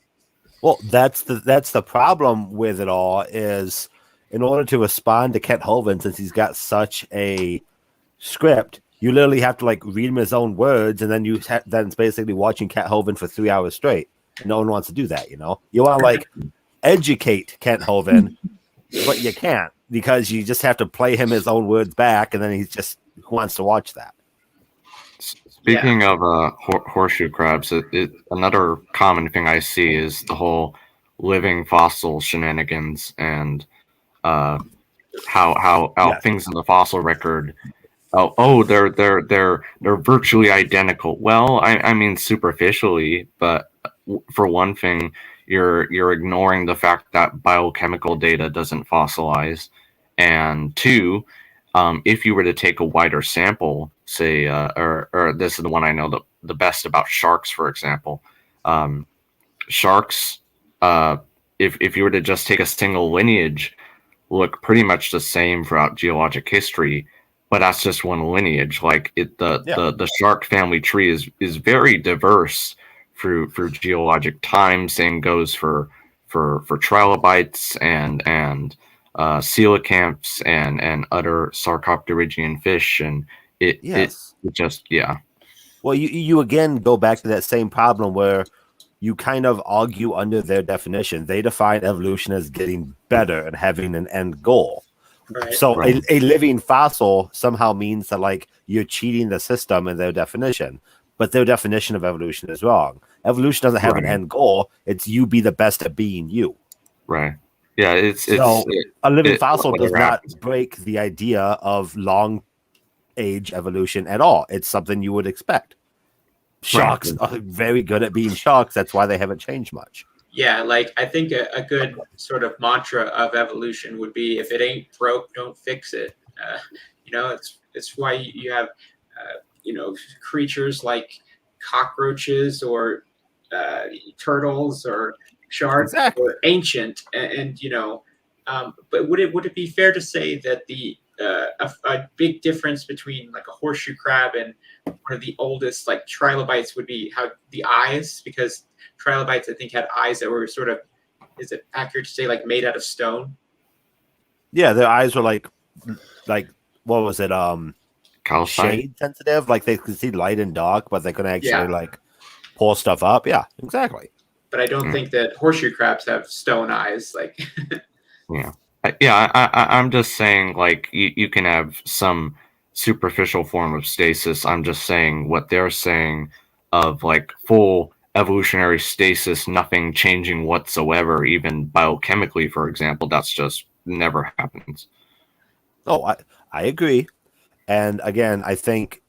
S7: Well, that's the problem with it all is, in order to respond to Kent Hovind, since he's got such a script, you literally have to like read him his own words, and then then it's basically watching Kent Hovind for 3 hours straight. No one wants to do that, You want to like educate Kent Hovind, but you can't, because you just have to play him his own words back, and then he just wants to watch that.
S4: Speaking of horseshoe crabs, another common thing I see is the whole living fossil shenanigans, and how things in the fossil record. They're virtually identical. Well, I mean superficially, but for one thing, you're ignoring the fact that biochemical data doesn't fossilize, and two, if you were to take a wider sample, say, or this is the one I know the best about sharks, for example. Sharks, if you were to just take a single lineage, look pretty much the same throughout geologic history, but that's just one lineage. Like the shark family tree is very diverse through geologic time. Same goes for trilobites and coelacanths and other sarcopterygian fish, and it just
S7: Well, you again go back to that same problem where you kind of argue under their definition. They define evolution as getting better and having an end goal.
S3: Right.
S7: So a living fossil somehow means that like you're cheating the system in their definition, but their definition of evolution is wrong. Evolution doesn't have an end goal. It's you be the best at being you.
S4: Right. Yeah,
S7: a living fossil does not break the idea of long age evolution at all. It's something you would expect. Sharks are very good at being sharks. That's why they haven't changed much.
S3: Yeah, like I think a good sort of mantra of evolution would be, if it ain't broke, don't fix it. It's why you have creatures like cockroaches or turtles or sharks or ancient, and but would it be fair to say that the a big difference between like a horseshoe crab and one of the oldest like trilobites would be how the eyes, because trilobites I think had eyes that were sort of, is it accurate to say, like made out of stone?
S7: Yeah, their eyes were like what was it? Shade sensitive, like they could see light and dark, but they couldn't actually like pull stuff up. Yeah, exactly.
S3: But I don't think that horseshoe crabs have stone eyes. Like,
S4: I'm just saying, like you can have some superficial form of stasis. I'm just saying what they're saying of like full evolutionary stasis, nothing changing whatsoever, even biochemically, for example. That's just never happens.
S7: Oh, I agree. And again, I think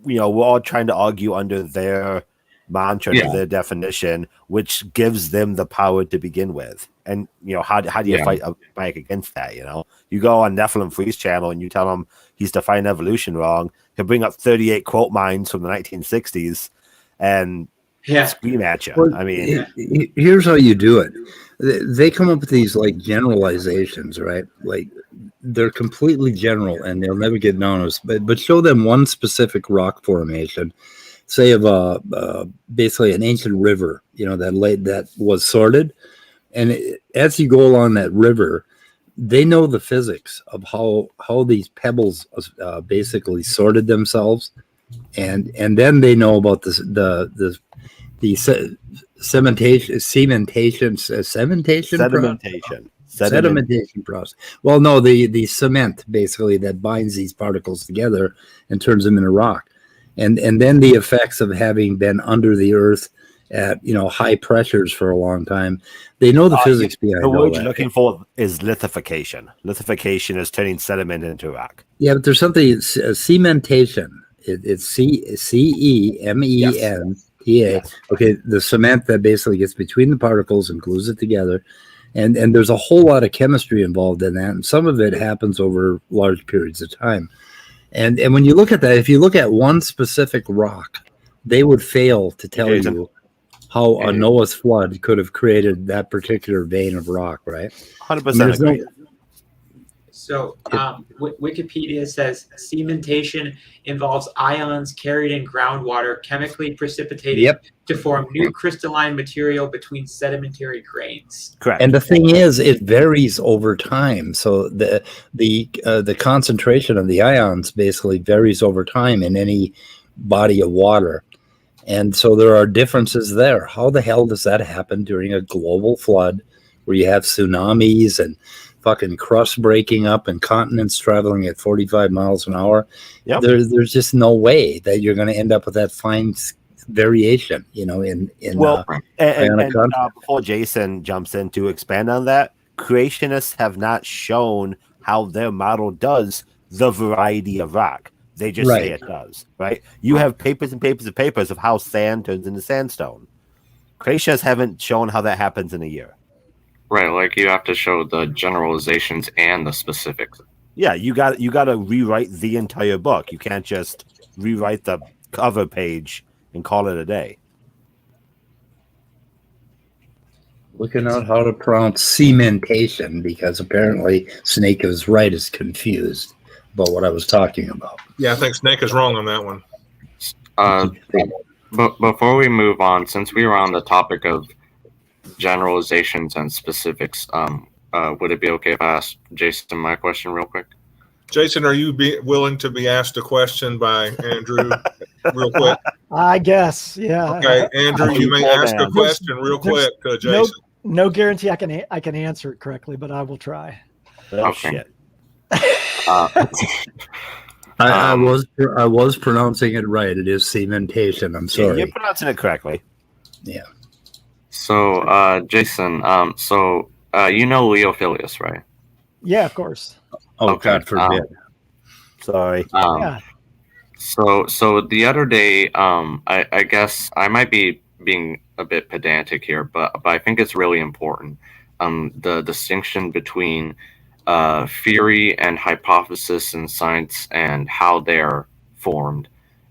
S7: we're all trying to argue under their mantra, their definition, which gives them the power to begin with. And how do you fight back against that? You go on Nephilim Freeze channel and you tell him he's defined evolution wrong. He'll bring up 38 quote mines from the 1960s and scream at you.
S1: Well,
S7: I mean,
S1: here's how you do it. They come up with these like generalizations, right? Like they're completely general and they'll never get noticed. But show them one specific rock formation, say of basically an ancient river, that was sorted. And as you go along that river, they know the physics of how these pebbles basically sorted themselves, and then they know about the sedimentation process. Well, no, the cement basically that binds these particles together and turns them into rock, and then the effects of having been under the earth at high pressures for a long time. They know the physics behind
S7: the
S1: all
S7: word
S1: that.
S7: you're looking for is lithification. Lithification is turning sediment into rock.
S1: Yeah, but there's something, cementation. It's CEMENTA.
S7: Yes.
S1: Okay, the cement that basically gets between the particles and glues it together. And there's a whole lot of chemistry involved in that, and some of it happens over large periods of time. And when you look at that, if you look at one specific rock, they would fail to tell you how a Noah's flood could have created that particular vein of rock, right?
S7: 100% agree.
S3: So Wikipedia says cementation involves ions carried in groundwater chemically precipitated to form new crystalline material between sedimentary grains.
S7: Correct.
S1: And the thing is, it varies over time. So the concentration of the ions basically varies over time in any body of water. And so there are differences there. How the hell does that happen during a global flood where you have tsunamis and fucking crust breaking up and continents traveling at 45 miles an hour?
S7: Yep.
S1: There's just no way that you're going to end up with that fine variation, and
S7: before Jason jumps in to expand on that, creationists have not shown how their model does the variety of rock. They just say it does, right? You have papers and papers and papers of how sand turns into sandstone. Creationists haven't shown how that happens in a year.
S4: Right, like you have to show the generalizations and the specifics.
S7: Yeah, you got to rewrite the entire book. You can't just rewrite the cover page and call it a day.
S1: Looking out how to pronounce cementation, because apparently Snake is right, is confused about what I was talking about.
S2: Yeah, I think Snake is wrong on that one.
S4: But before we move on, since we were on the topic of generalizations and specifics, would it be okay if I asked Jason my question real quick?
S2: Jason, are you willing to be asked a question by Andrew real quick?
S9: I guess, yeah.
S2: Okay, Andrew, you may ask a question real quick to Jason.
S9: No guarantee I can answer it correctly, but I will try.
S7: Oh, shit.
S1: I was pronouncing it right. It is cementation. I'm sorry.
S7: You're pronouncing it correctly.
S1: Yeah.
S4: So, Jason, you know Leophilius, right?
S9: Yeah, of course.
S1: Oh, okay. God forbid.
S7: Sorry.
S9: Yeah.
S4: So the other day, I guess I might be being a bit pedantic here, but I think it's really important. The distinction between theory and hypothesis in science and how they're formed.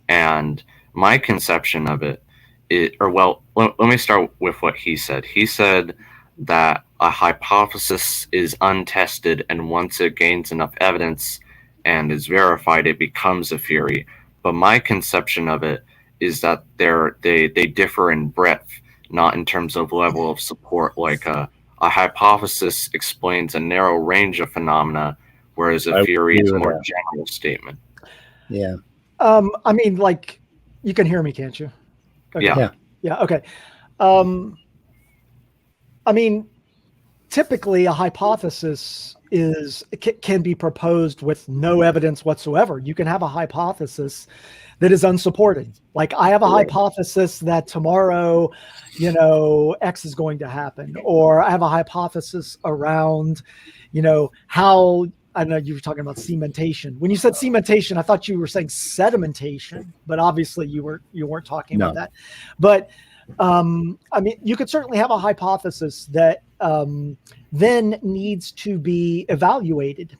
S4: And my conception of it, let me start with what he said. He said that a hypothesis is untested, and once it gains enough evidence and is verified, it becomes a theory. But my conception of it is that they differ in breadth, not in terms of level of support. Like a hypothesis explains a narrow range of phenomena, whereas a theory is a more general statement.
S1: Yeah.
S9: I mean, like, you can hear me, can't you? Okay. Yeah. Okay. I mean, typically a hypothesis can be proposed with no evidence whatsoever. You can have a hypothesis that is unsupported. Like, I have a hypothesis that tomorrow, X is going to happen, or I have a hypothesis around, how, I know you were talking about cementation. When you said cementation, I thought you were saying sedimentation, but obviously you weren't talking about that. But I mean, you could certainly have a hypothesis that then needs to be evaluated.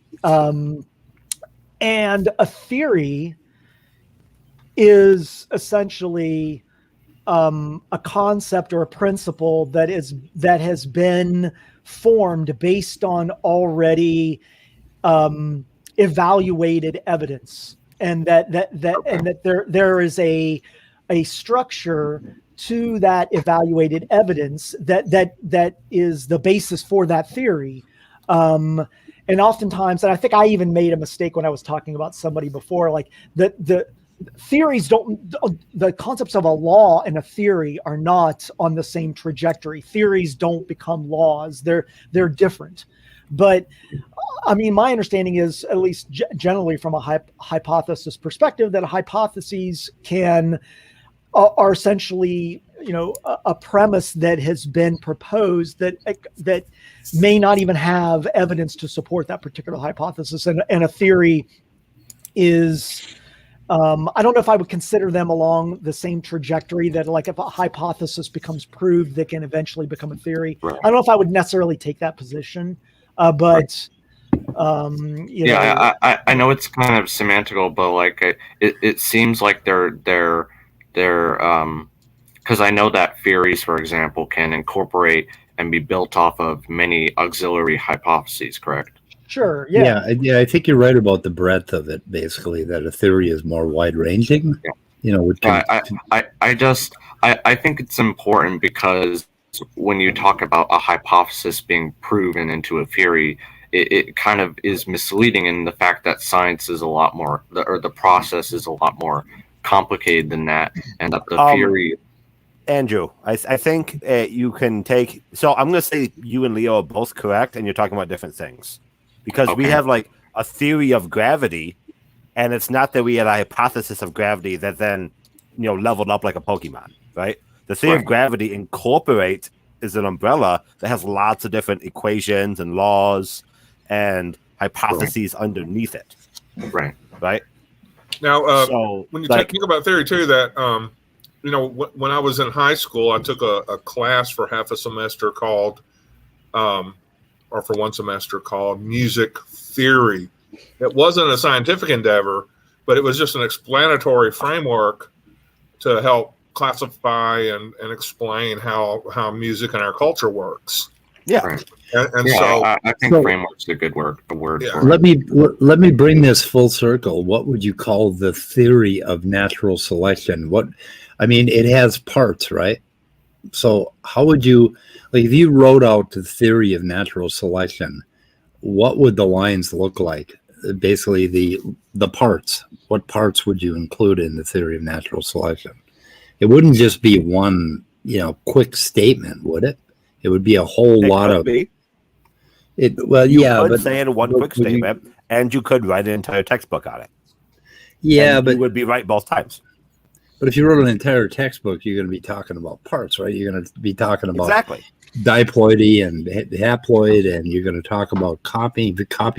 S9: And a theory is essentially a concept or a principle that has been formed based on already evaluated evidence, and that there is a structure to that evaluated evidence that is the basis for that theory. And oftentimes, and I think I even made a mistake when I was talking about somebody before, like the theories the concepts of a law and a theory are not on the same trajectory. Theories don't become laws. They're different. But I mean, my understanding is, at least generally from a hypothesis perspective, that hypotheses are essentially, a premise that has been proposed that may not even have evidence to support that particular hypothesis, and a theory is I don't know if I would consider them along the same trajectory that, like, if a hypothesis becomes proved, they can eventually become a theory.
S4: Right.
S9: I don't know if I would necessarily take that position, but you know,
S4: I know it's kind of semantical, but like it seems like they're because I know that theories, for example, can incorporate and be built off of many auxiliary hypotheses, correct?
S9: sure,
S1: Yeah, I think you're right about the breadth of it. Basically, that a theory is more wide-ranging.
S4: Yeah.
S1: You know,
S4: I think it's important because when you talk about a hypothesis being proven into a theory, it kind of is misleading in the fact that science is a lot more, or the process is a lot more complicated than that, and that the theory.
S7: Andrew, I think you can take. So I'm going to say you and Leo are both correct, and you're talking about different things, because we have like a theory of gravity, and it's not that we had a hypothesis of gravity that then leveled up like a Pokemon, right? The theory of gravity incorporates is an umbrella that has lots of different equations and laws and hypotheses underneath it.
S4: Right.
S2: Now,
S7: So,
S2: when you
S7: like-
S2: think about theory too, that when I was in high school, I took a class for half a semester called, or for one semester called music theory. It wasn't a scientific endeavor, but it was just an explanatory framework to help classify and explain how music and our culture works.
S7: Yeah.
S4: Right.
S2: And
S4: Yeah,
S2: so
S4: I think framework's a good word. A word.
S2: Yeah.
S4: For it.
S1: let me bring this full circle. What would you call the theory of natural selection? It has parts, right? So how would you, like, if you wrote out the theory of natural selection, what would the lines look like? Basically, the parts. What parts would you include in the theory of natural selection? It wouldn't just be one, quick statement, would it? It would be a whole lot of.
S7: Be.
S1: You
S7: could say it in one quick statement, and you could write an entire textbook on it.
S1: Yeah,
S7: and
S1: but
S7: you would be right both times.
S1: But if you wrote an entire textbook, you're going to be talking about parts, right? You're going to be talking about
S7: Exactly
S1: diploidy and haploid, and you're going to talk about copy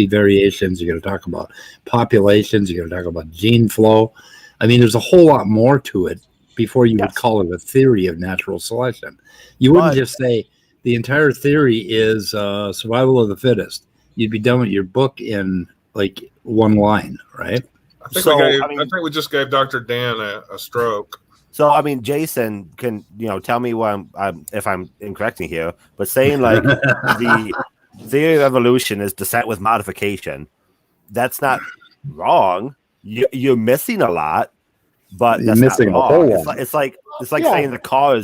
S1: variations. You're going to talk about populations. You're going to talk about gene flow. There's a whole lot more to it before you would call it a theory of natural selection. You wouldn't just say the entire theory is survival of the fittest. You'd be done with your book in like one line, right?
S2: I think we just gave Dr. Dan a stroke.
S7: So, Jason can, tell me if I'm incorrect here, but saying like the theory of evolution is descent with modification, that's not wrong. You're missing a lot, but
S1: You're
S7: that's
S1: missing
S7: not
S1: a
S7: wrong.
S1: whole lot.
S7: It's like saying the car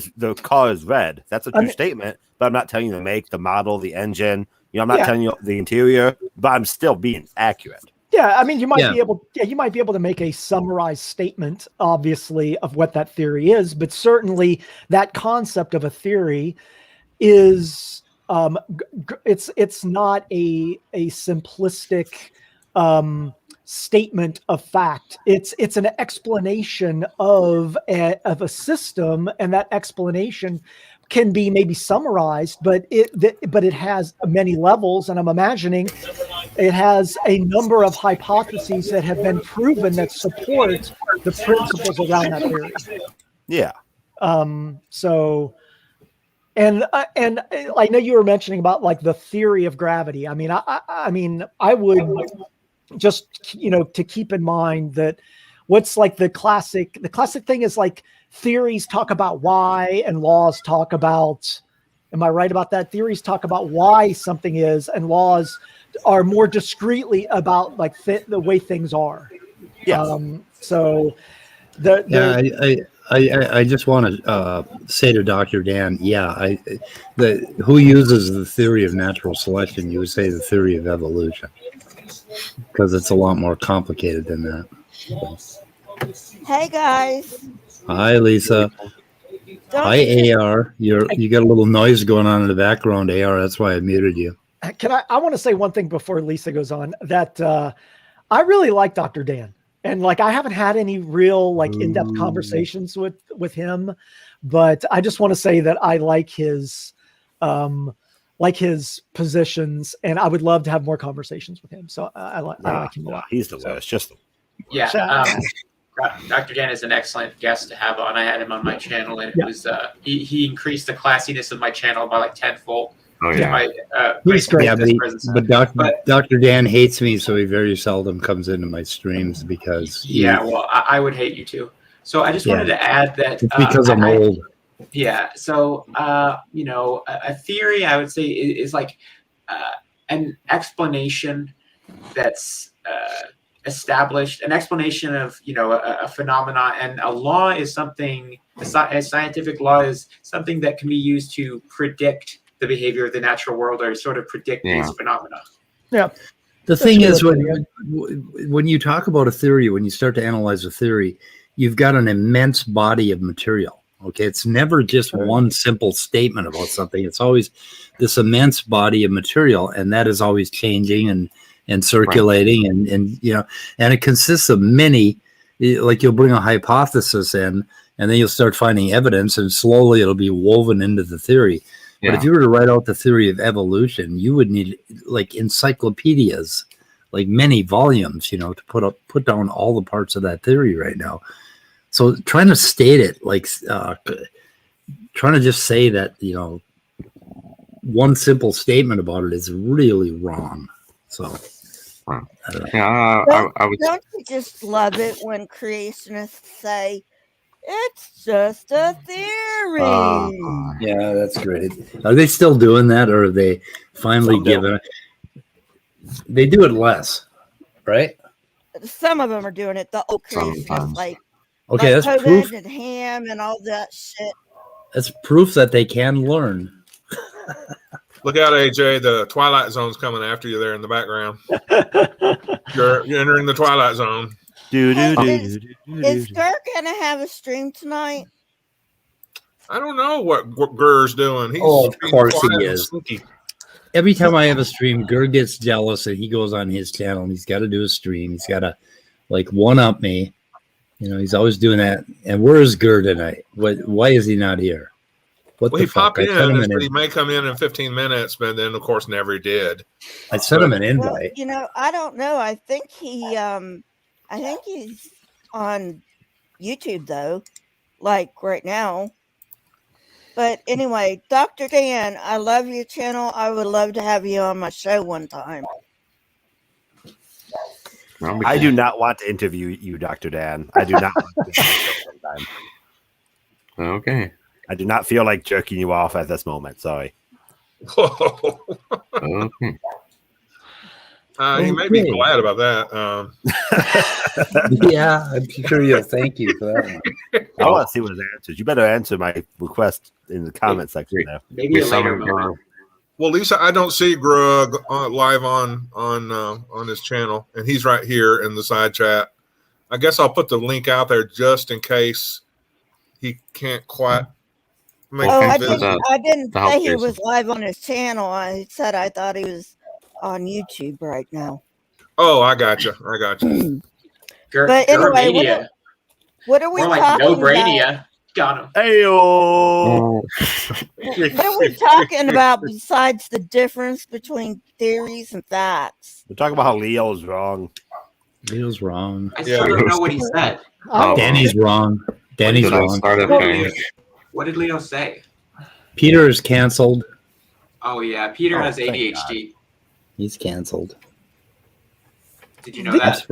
S7: is red. That's a true statement, but I'm not telling you the make, the model, the engine. I'm not telling you the interior, but I'm still being accurate.
S9: Yeah, you might be able. Yeah, you might be able to make a summarized statement, obviously, of what that theory is. But certainly, that concept of a theory is it's not a simplistic statement of fact. It's an explanation of a system, and that explanation can be maybe summarized, but it has many levels, and I'm imagining it has a number of hypotheses that have been proven that support the principles around that theory.
S7: Yeah.
S9: So, and I know you were mentioning about like the theory of gravity. I would just to keep in mind that what's like the classic thing is like theories talk about why and laws talk about. Am I right about that? Theories talk about why something is, and laws are more discreetly about like the way things are.
S7: Yeah.
S9: So
S1: I just want to say to Dr. Dan, who uses the theory of natural selection? You would say the theory of evolution, because it's a lot more complicated than that.
S10: Hey guys.
S1: Hi, Lisa. Hi, AR. You got a little noise going on in the background, AR. That's why I muted you.
S9: I want to say one thing before Lisa goes on, that I really like Dr. Dan, and like I haven't had any real like in-depth conversations with him, but I just want to say that I like his positions, and I would love to have more conversations with him. So I like him a lot.
S7: He's the worst. Just
S3: Yeah. Dr. Dan is an excellent guest to have on. I had him on my channel, and it was he increased the classiness of my channel by like tenfold.
S4: Oh yeah.
S9: He's great.
S1: Yeah, but Dr. Dan hates me, so he very seldom comes into my streams because
S3: well, I would hate you too. So I just wanted to add that
S1: it's because I'm old.
S3: Yeah. So a theory I would say is like an explanation that's established, an explanation of a phenomena, and a law is something. A scientific law is something that can be used to predict the behavior of the natural world, or sort of predict these phenomena.
S9: Yeah.
S1: The thing is, when you talk about a theory, when you start to analyze a theory, you've got an immense body of material. Okay, it's never just one simple statement about something. It's always this immense body of material, and that is always changing and circulating, and it consists of many. Like, you'll bring a hypothesis in, and then you'll start finding evidence, and slowly it'll be woven into the theory. But if you were to write out the theory of evolution, you would need like encyclopedias, like many volumes, to put down all the parts of that theory right now. So trying to state it, like trying to just say that, one simple statement about it is really wrong. So, I don't know.
S10: Don't you just love it when creationists say, it's just a theory?
S1: Yeah, that's great. Are they still doing that, or are they finally given it? They do it less, right?
S10: Some of them are doing it. The old creationists, like
S1: that's
S10: COVID
S1: proof.
S10: and Ham and all that shit.
S1: That's proof that they can learn.
S2: Look out, AJ. The Twilight Zone's coming after you there in the background. You're entering the Twilight Zone.
S10: Is Dirk gonna have a stream tonight?
S2: I don't know what Gurr's doing. He's
S1: of course he is.
S2: Sneaky.
S1: Every time I have a stream, Gurr gets jealous and he goes on his channel and he's got to do a stream. He's got to one up me. He's always doing that. And where is Gurr tonight? Why is he not here?
S2: He popped in, but he may come in 15 minutes, but then of course never did.
S1: I sent him an invite.
S10: Well, I don't know. I think he's on YouTube though, like right now. But anyway, Dr. Dan, I love your channel. I would love to have you on my show one time.
S7: I do not want to interview you, Dr. Dan. I do not want to interview you one time.
S4: Okay.
S7: I do not feel like jerking you off at this moment. Sorry.
S4: Okay.
S2: He may be glad about that.
S1: Yeah, I'm sure you'll thank you for that one.
S7: I want to see what his answers. You better answer my request in the comment section there.
S3: Maybe a later moment.
S2: Well, Lisa, I don't see Grug live on his channel, and he's right here in the side chat. I guess I'll put the link out there just in case he can't quite make
S10: I didn't say he was live on his channel. I said I thought he was on YouTube right now.
S2: Oh, I got you.
S10: But anyway, what are we talking
S3: no Brainia. Got him.
S7: Heyo.
S10: What are we talking about besides the difference between theories and facts?
S7: We're talking about how Leo's wrong.
S1: Leo's wrong.
S3: I still don't know what he said.
S1: Danny's wrong. Danny's wrong.
S3: What did Leo say?
S1: Peter is canceled.
S3: Oh yeah, Peter has ADHD.
S1: He's canceled.
S3: Did you know that?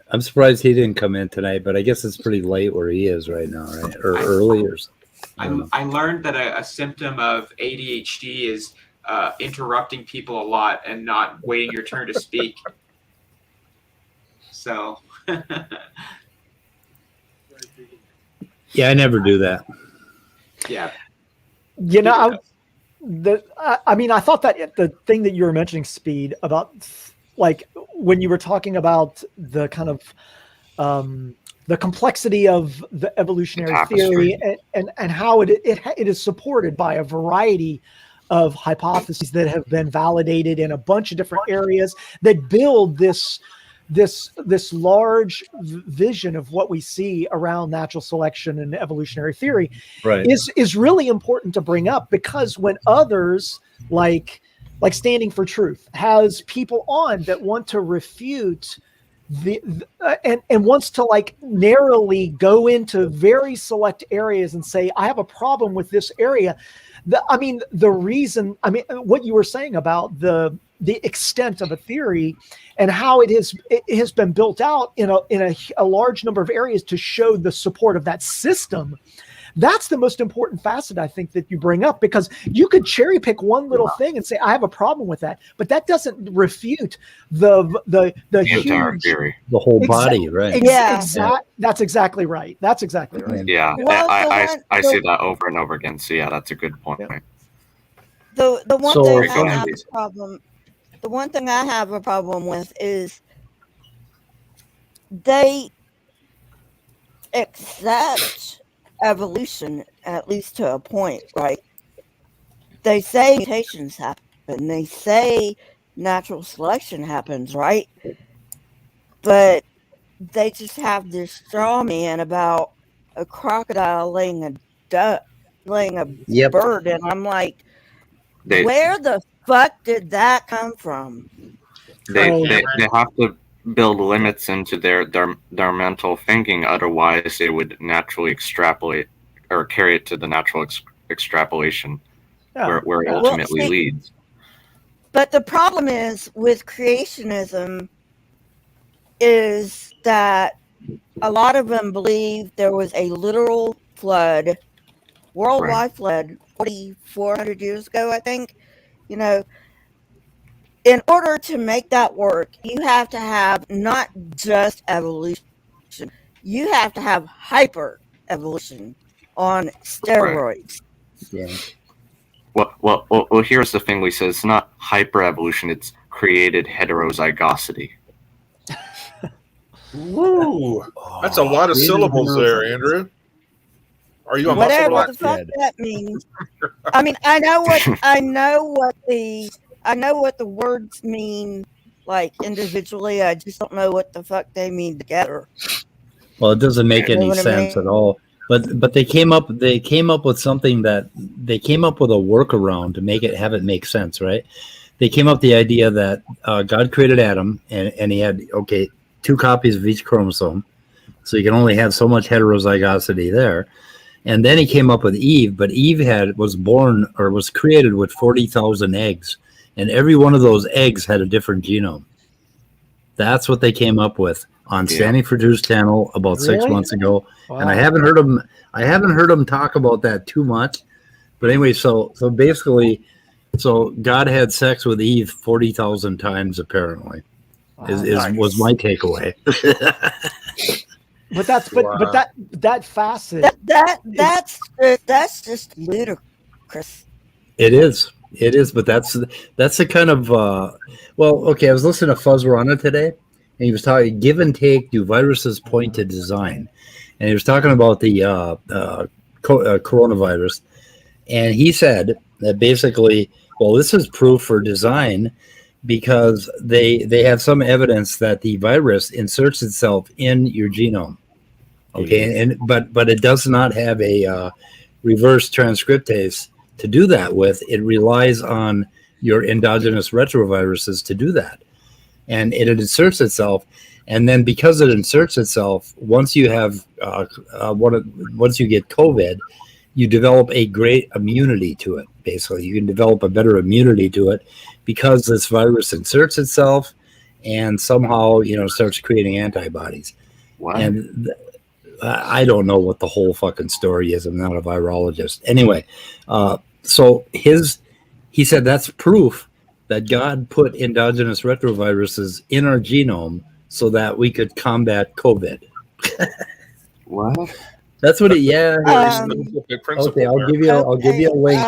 S1: I'm surprised he didn't come in tonight, but I guess it's pretty late where he is right now, right? Or early or something.
S3: I learned that a symptom of ADHD is interrupting people a lot and not waiting your turn to speak. So.
S1: Yeah, I never do that.
S3: Yeah.
S9: I thought that the thing that you were mentioning, Speed, about like when you were talking about the kind of the complexity of the evolutionary theory and how it is supported by a variety of hypotheses that have been validated in a bunch of different areas that build this large vision of what we see around natural selection and evolutionary theory is really important to bring up, because when others like Standing for Truth has people on that want to refute and wants to like narrowly go into very select areas and say, I have a problem with this area. The reason, what you were saying about the extent of a theory and how it has been built out in a large number of areas to show the support of that system. That's the most important facet, I think, that you bring up, because you could cherry pick one little thing and say, I have a problem with that, but that doesn't refute the
S4: entire
S9: huge
S4: theory,
S1: the whole body, right?
S9: That's exactly right. That's exactly right.
S4: Yeah,
S10: Well,
S4: I see that over and over again. So yeah, that's a good point.
S9: Yeah.
S10: The one
S1: So-
S10: thing
S4: Go
S10: I
S4: ahead,
S10: have
S4: Lisa.
S10: a problem. The one thing I have a problem with is they accept evolution, at least to a point, right? They say mutations happen. They say natural selection happens, right? But they just have this straw man about a crocodile laying a
S1: Yep.
S10: bird, and I'm like,
S4: They
S10: where the fuck did that come from?
S4: they
S9: Oh,
S4: have to build limits into their mental thinking, otherwise they would naturally extrapolate or carry it to the natural extrapolation
S9: Yeah.
S4: where it
S10: Well,
S4: ultimately
S10: see-
S4: leads.
S10: But the problem is with creationism is that a lot of them believe there was a literal flood, worldwide flood, 4,400 years ago, I think. You know, in order to make that work, you have to have not just evolution, you have to have hyper evolution on steroids.
S1: Yeah.
S4: Well, here's the thing, Lisa. It's not hyper evolution. It's created heterozygosity.
S2: Woo! That's a lot of syllables there, Andrew. Are you a muscle
S10: Whatever
S2: black?
S10: the fuck that means. I mean, I know what the words mean, like individually. I just don't know what the fuck they mean together.
S1: Well, it doesn't make
S10: You know
S1: any
S10: what I
S1: sense
S10: mean?
S1: at all. But they came up with something that they came up with a workaround to have it make sense, right? They came up with the idea that God created Adam, and he had 2 copies of each chromosome, so you can only have so much heterozygosity there. And then he came up with Eve, but Eve was created with 40,000 eggs, and every one of those eggs had a different genome. That's what they came up with on Standing for Truth's channel about 6
S9: Really?
S1: months ago.
S9: Wow.
S1: And I haven't heard them talk about that too much. But anyway, so basically, God had sex with Eve 40,000 times apparently. Was my takeaway.
S9: But that facet.
S10: That's just ludicrous.
S1: It is, but that's the kind of I was listening to Fuzz Rana today, and he was talking give and take. Do viruses point to design? And he was talking about the coronavirus, and he said that basically, well, this is proof for design because they have some evidence that the virus inserts itself in your genome. Okay, but it does not have a reverse transcriptase to do that with. It relies on your endogenous retroviruses to do that, and it inserts itself. And then because it inserts itself, once you have once you get COVID, you develop a great immunity to it. Basically, you can develop a better immunity to it because this virus inserts itself and somehow starts creating antibodies.
S4: What?
S1: And I don't know what the whole fucking story is. I'm not a virologist. Anyway, so he said that's proof that God put endogenous retroviruses in our genome so that we could combat COVID.
S4: What?
S1: That's what it. Yeah.
S2: Big principle
S1: Okay, I'll
S2: there.
S1: give you a link.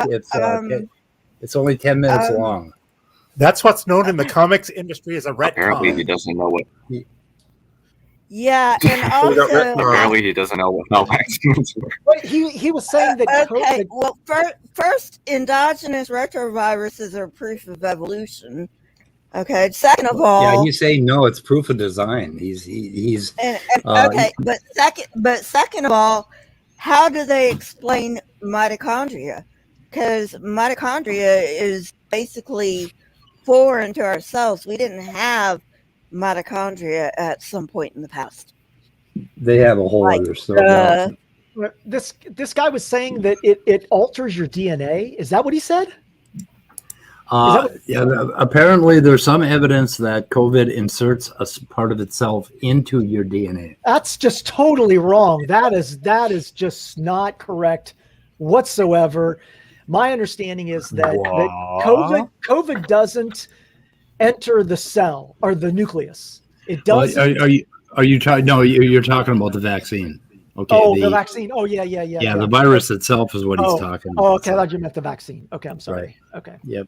S1: It's only 10 minutes long.
S11: That's what's known in the comics industry as a
S4: Apparently, he
S11: retcon.
S4: doesn't know what.
S10: Yeah, and
S2: We got
S10: also
S4: Apparently, he doesn't know what no vaccines were.
S9: But he was saying that
S10: okay.
S9: COVID,
S10: Well, first, endogenous retroviruses are proof of evolution. Okay. Second of all,
S1: Yeah, he's saying no. It's proof of design. He's
S10: okay, but second of all, how do they explain mitochondria? Because mitochondria is basically foreign to our cells. We didn't have mitochondria at some point in the past.
S1: They have a whole
S10: Like,
S1: other story.
S9: This guy was saying that it alters your DNA. Is that what he said?
S1: Yeah, apparently there's some evidence that COVID inserts a part of itself into your DNA.
S9: That's just totally wrong. That is just not correct whatsoever. My understanding is that COVID doesn't enter the cell or the nucleus. It does.
S1: Are you trying? No, you're talking about the vaccine. Okay.
S9: Oh, the vaccine. Oh, yeah.
S1: Yeah, the virus itself is what he's talking about.
S9: Oh, okay. I thought you meant the vaccine. Okay, I'm sorry. Right. Okay.
S1: Yep.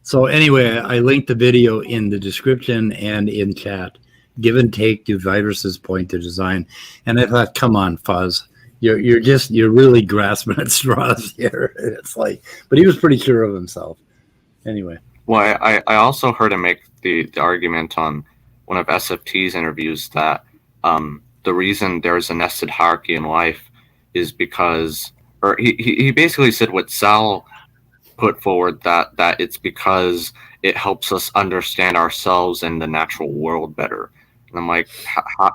S1: So anyway, I linked the video in the description and in chat. Give and take do viruses point to design? And I thought, come on, Fuzz, you're really grasping at straws here. It's like, but he was pretty sure of himself. Anyway.
S4: Well, I also heard him make the argument on one of SFT's interviews that the reason there's a nested hierarchy in life is because, or he basically said what Sal put forward, that it's because it helps us understand ourselves and the natural world better. And I'm like,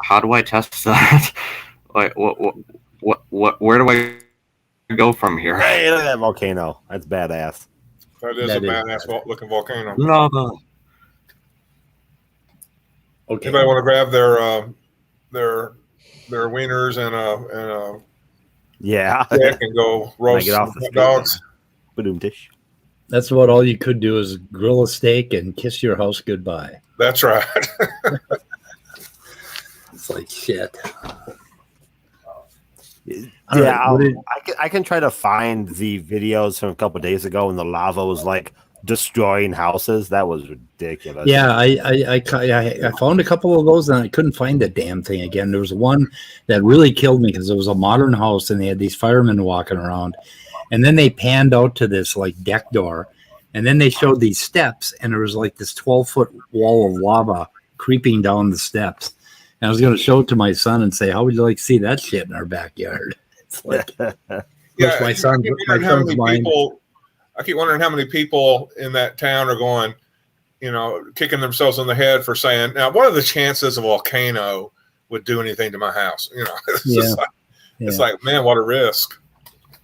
S4: how do I test that? Like, where do I go from here?
S7: Hey, look at that volcano. That's badass.
S2: That is a badass looking volcano.
S4: No.
S2: Okay. Anybody want to grab their wieners and a stick and go roast some hot dogs?
S7: Dish.
S1: That's what all you could do is grill a steak and kiss your house goodbye.
S2: That's right.
S1: It's like shit.
S7: Yeah, I can try to find the videos from a couple of days ago when the lava was like destroying houses. That was ridiculous.
S1: Yeah, I found a couple of those and I couldn't find the damn thing again. There was one that really killed me because it was a modern house and they had these firemen walking around. And then they panned out to this like deck door, and then they showed these steps, and there was like this 12-foot wall of lava creeping down the steps. And I was going to show it to my son and say, "How would you like to see that shit in our backyard?" It's like,
S2: yeah, my son's mind. I keep wondering how many people in that town are going, kicking themselves in the head for saying, "Now, what are the chances a volcano would do anything to my house?" It's like, man, what a risk.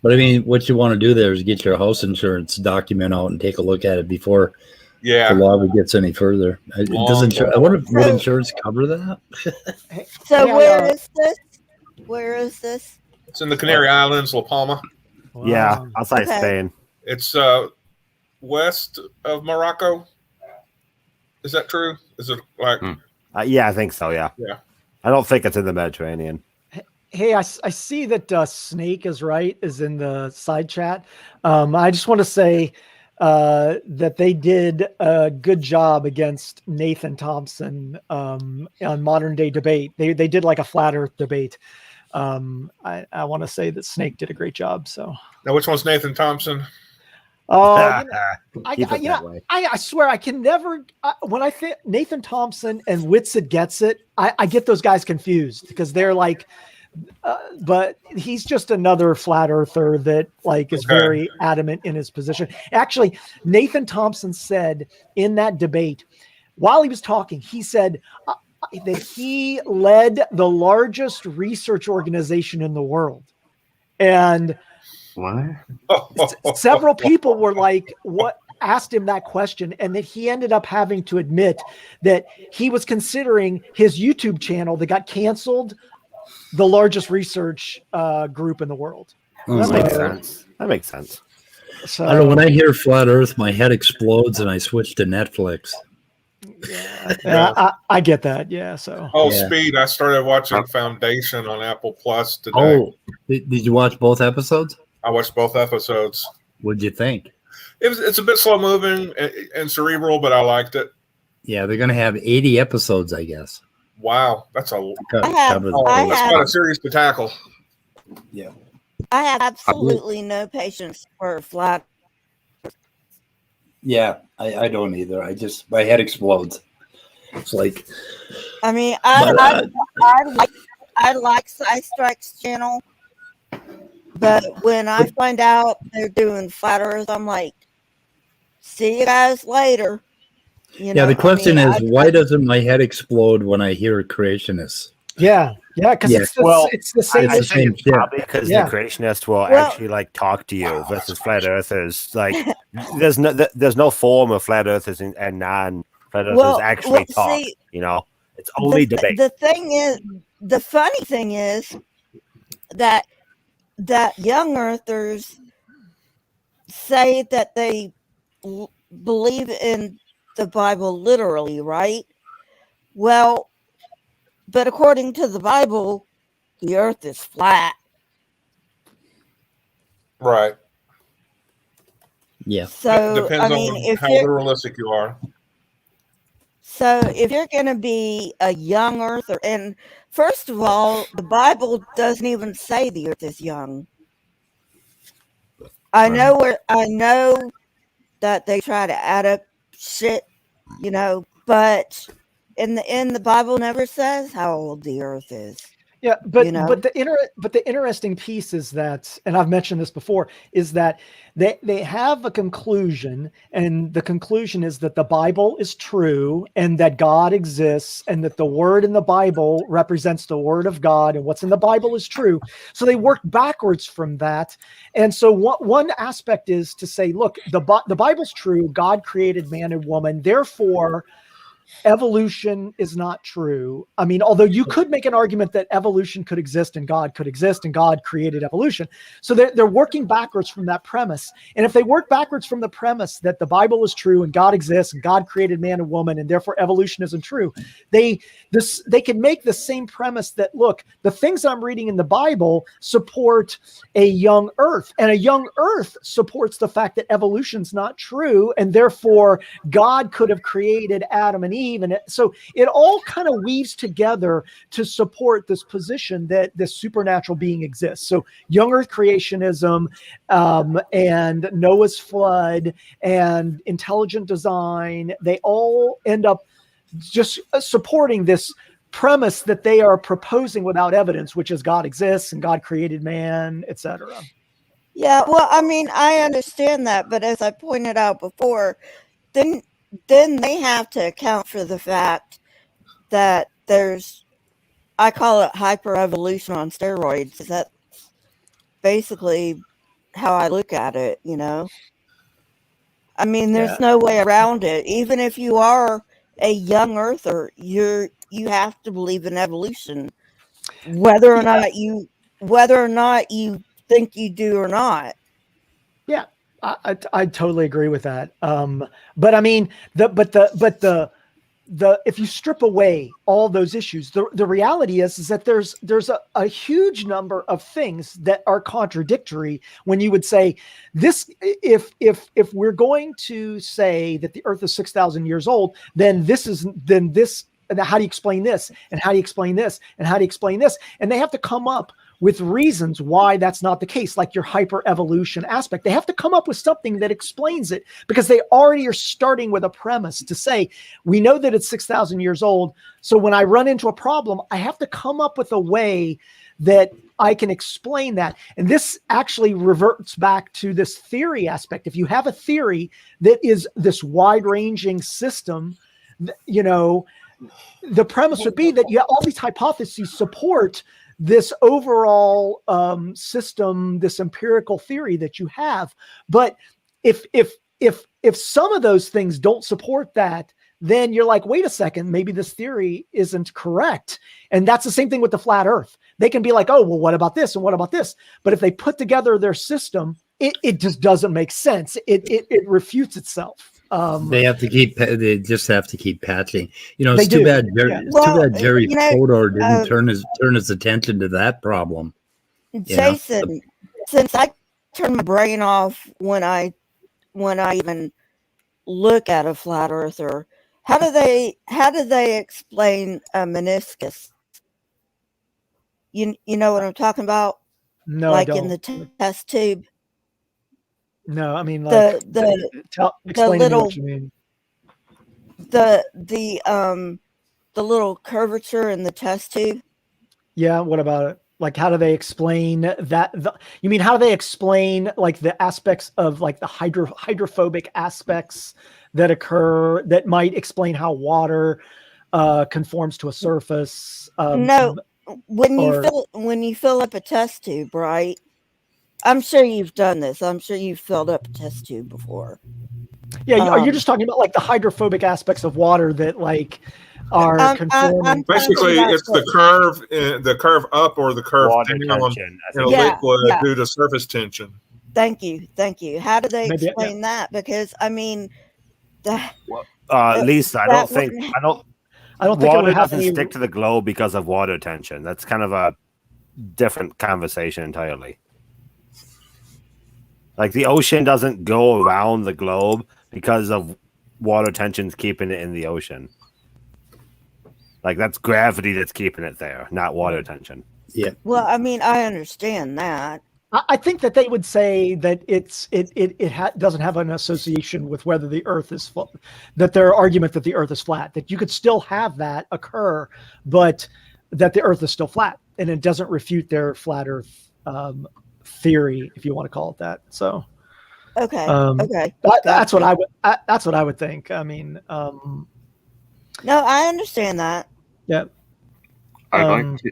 S1: But I mean, what you want to do there is get your house insurance document out and take a look at it before the lava gets any further. I wonder if would insurance cover that?
S10: So where is this? Where is this?
S2: It's in the Canary Islands, La Palma.
S7: Wow. Yeah, outside Spain.
S2: It's west of Morocco. Is that true? Is it like?
S7: Yeah, I think so. Yeah.
S2: Yeah.
S7: I don't think it's in the Mediterranean.
S9: Hey, I see that Snake is in the side chat. I just want to say that they did a good job against Nathan Thompson on Modern Day Debate. They did like a flat Earth debate. I want to say that Snake did a great job. So
S2: now, which one's Nathan Thompson?
S9: I swear I can never. When I think Nathan Thompson and Witsit Gets It, I get those guys confused because they're like. But he's just another flat earther that is very adamant in his position. Actually, Nathan Thompson said in that debate, while he was talking, he said that he led the largest research organization in the world. And several people were like, what? Asked him that question, and that he ended up having to admit that he was considering his YouTube channel that got canceled the largest research group in the world.
S7: That makes sense. That makes sense.
S9: So,
S1: I don't know, when I hear flat Earth, my head explodes and I switch to Netflix.
S9: Yeah, I get that. Yeah. So.
S2: Speed! I started watching Foundation on Apple Plus today.
S1: Oh, did you watch both episodes?
S2: I watched both episodes.
S1: What'd you think?
S2: It's a bit slow moving and cerebral, but I liked it.
S1: Yeah, they're gonna have 80 episodes, I guess.
S2: Wow, that's a
S10: that's
S2: quite a series to tackle.
S1: Yeah,
S10: I have absolutely no patience for flat.
S1: Yeah, I don't either. My head explodes. It's like,
S10: I mean, I like Sci-Strike's channel, but when I find out they're doing flat Earth, I'm like, see you guys later. You
S1: Yeah,
S10: know,
S1: the question
S10: I mean,
S1: is, why doesn't my head explode when I hear creationists?
S9: Yeah, because
S1: Yeah.
S9: it's the same
S7: I
S1: It's the
S7: think
S1: same
S7: it's
S1: shit.
S7: probably because
S9: Yeah.
S7: the creationists will
S10: Well-
S7: actually like talk to you versus flat earthers. Like, there's no form of flat earthers and non-flat earthers actually talk.
S10: see,
S7: You know, it's only debate.
S10: the thing is, the funny thing is that young earthers say that they believe in the Bible literally, right? Well, but according to the Bible, the earth is flat.
S2: Right.
S1: Yeah.
S10: So,
S2: Depends
S10: I mean,
S2: on
S10: if
S2: how
S10: you're
S2: literalistic you are.
S10: so if you're going to be a young earther, and first of all, the Bible doesn't even say the earth is young. I know that they try to add up shit, you know, but in the Bible never says how old the earth is.
S9: Yeah, but
S10: You know?
S9: but the interesting piece is that, and I've mentioned this before, is that they have a conclusion, and the conclusion is that the Bible is true, and that God exists, and that the word in the Bible represents the word of God, and what's in the Bible is true. So they work backwards from that, and so one aspect is to say, look, the Bible's true. God created man and woman, therefore evolution is not true. I mean, although you could make an argument that evolution could exist and God could exist and God created evolution. So they're working backwards from that premise. And if they work backwards from the premise that the Bible is true and God exists and God created man and woman and therefore evolution isn't true, they can make the same premise that, look, the things I'm reading in the Bible support a young earth, and a young earth supports the fact that evolution's not true, and therefore God could have created Adam and Eve. And so it all kind of weaves together to support this position that this supernatural being exists. So young earth creationism, and Noah's flood and intelligent design, they all end up just supporting this premise that they are proposing without evidence, which is God exists and God created man, etc.
S10: Yeah, well, I mean, I understand that, but as I pointed out before, then they have to account for the fact that there's, I call it hyper-evolution on steroids. That's basically how I look at it, you know? I mean, there's no way around it. Even if you are a young earther, you have to believe in evolution, whether or not you think you do or not.
S9: Yeah, I totally agree with that. But I mean, the if you strip away all those issues, the reality is that there's a huge number of things that are contradictory when you would say this. If we're going to say that the Earth is 6,000 years old, then this. And how do you explain this? And how do you explain this? And how do you explain this? And they have to come up with reasons why that's not the case, like your hyper evolution aspect. They have to come up with something that explains it, because they already are starting with a premise to say, we know that it's 6,000 years old. So when I run into a problem, I have to come up with a way that I can explain that. And this actually reverts back to this theory aspect. If you have a theory that is this wide ranging system, you know, the premise would be that you have all these hypotheses support this overall system, this empirical theory that you have. But if some of those things don't support that, then you're like, wait a second, maybe this theory isn't correct. And that's the same thing with the flat earth. They can be like, oh, well, what about this? And what about this? But if they put together their system, it just doesn't make sense. It refutes itself.
S1: They just have to keep patching. You know, it's
S9: They
S1: too
S9: do.
S1: bad.
S9: Yeah.
S1: It's too bad Jerry
S10: you know,
S1: Fodor didn't turn his attention to that problem.
S10: Jason, since I turn my brain off when I even look at a flat earther, how do they explain a meniscus? You know what I'm talking about?
S9: No,
S10: like
S9: I
S10: in
S9: don't.
S10: the test tube.
S9: No, I mean, like explain to me
S10: little
S9: what you mean.
S10: the little curvature in the test tube.
S9: Yeah, what about it? Like, how do they explain that? You mean, how do they explain like the aspects of like the hydrophobic aspects that occur that might explain how water conforms to a surface.
S10: No, when
S9: or-
S10: you fill up a test tube, right? I'm sure you've done this. I'm sure you've filled up a test tube before.
S9: Yeah, you're just talking about like the hydrophobic aspects of water that like are conforming.
S2: Basically, it's the curve up or the curve
S7: Water
S2: down
S7: tension, I
S2: in a
S7: think.
S2: liquid due to surface tension.
S10: Thank you. How do they
S9: Maybe-
S10: explain that? Because I mean,
S7: Lisa, I
S10: that
S7: don't think
S10: wouldn't-
S7: I don't.
S9: I don't think it
S7: Water
S9: would have
S7: doesn't
S9: any.
S7: stick to the globe because of water tension. That's kind of a different conversation entirely. Like the ocean doesn't go around the globe because of water tensions keeping it in the ocean. Like that's gravity that's keeping it there, not water tension.
S1: Yeah.
S10: Well, I mean, I understand that.
S9: I think that they would say that it doesn't have an association with whether the Earth is flat. That their argument that the Earth is flat, that you could still have that occur, but that the Earth is still flat, and it doesn't refute their flat Earth theory, if you want to call it that. So,
S10: Okay. Okay.
S9: That's what I would. That's what I would think. I mean,
S10: No, I understand that.
S9: yeah.
S4: I'd like to.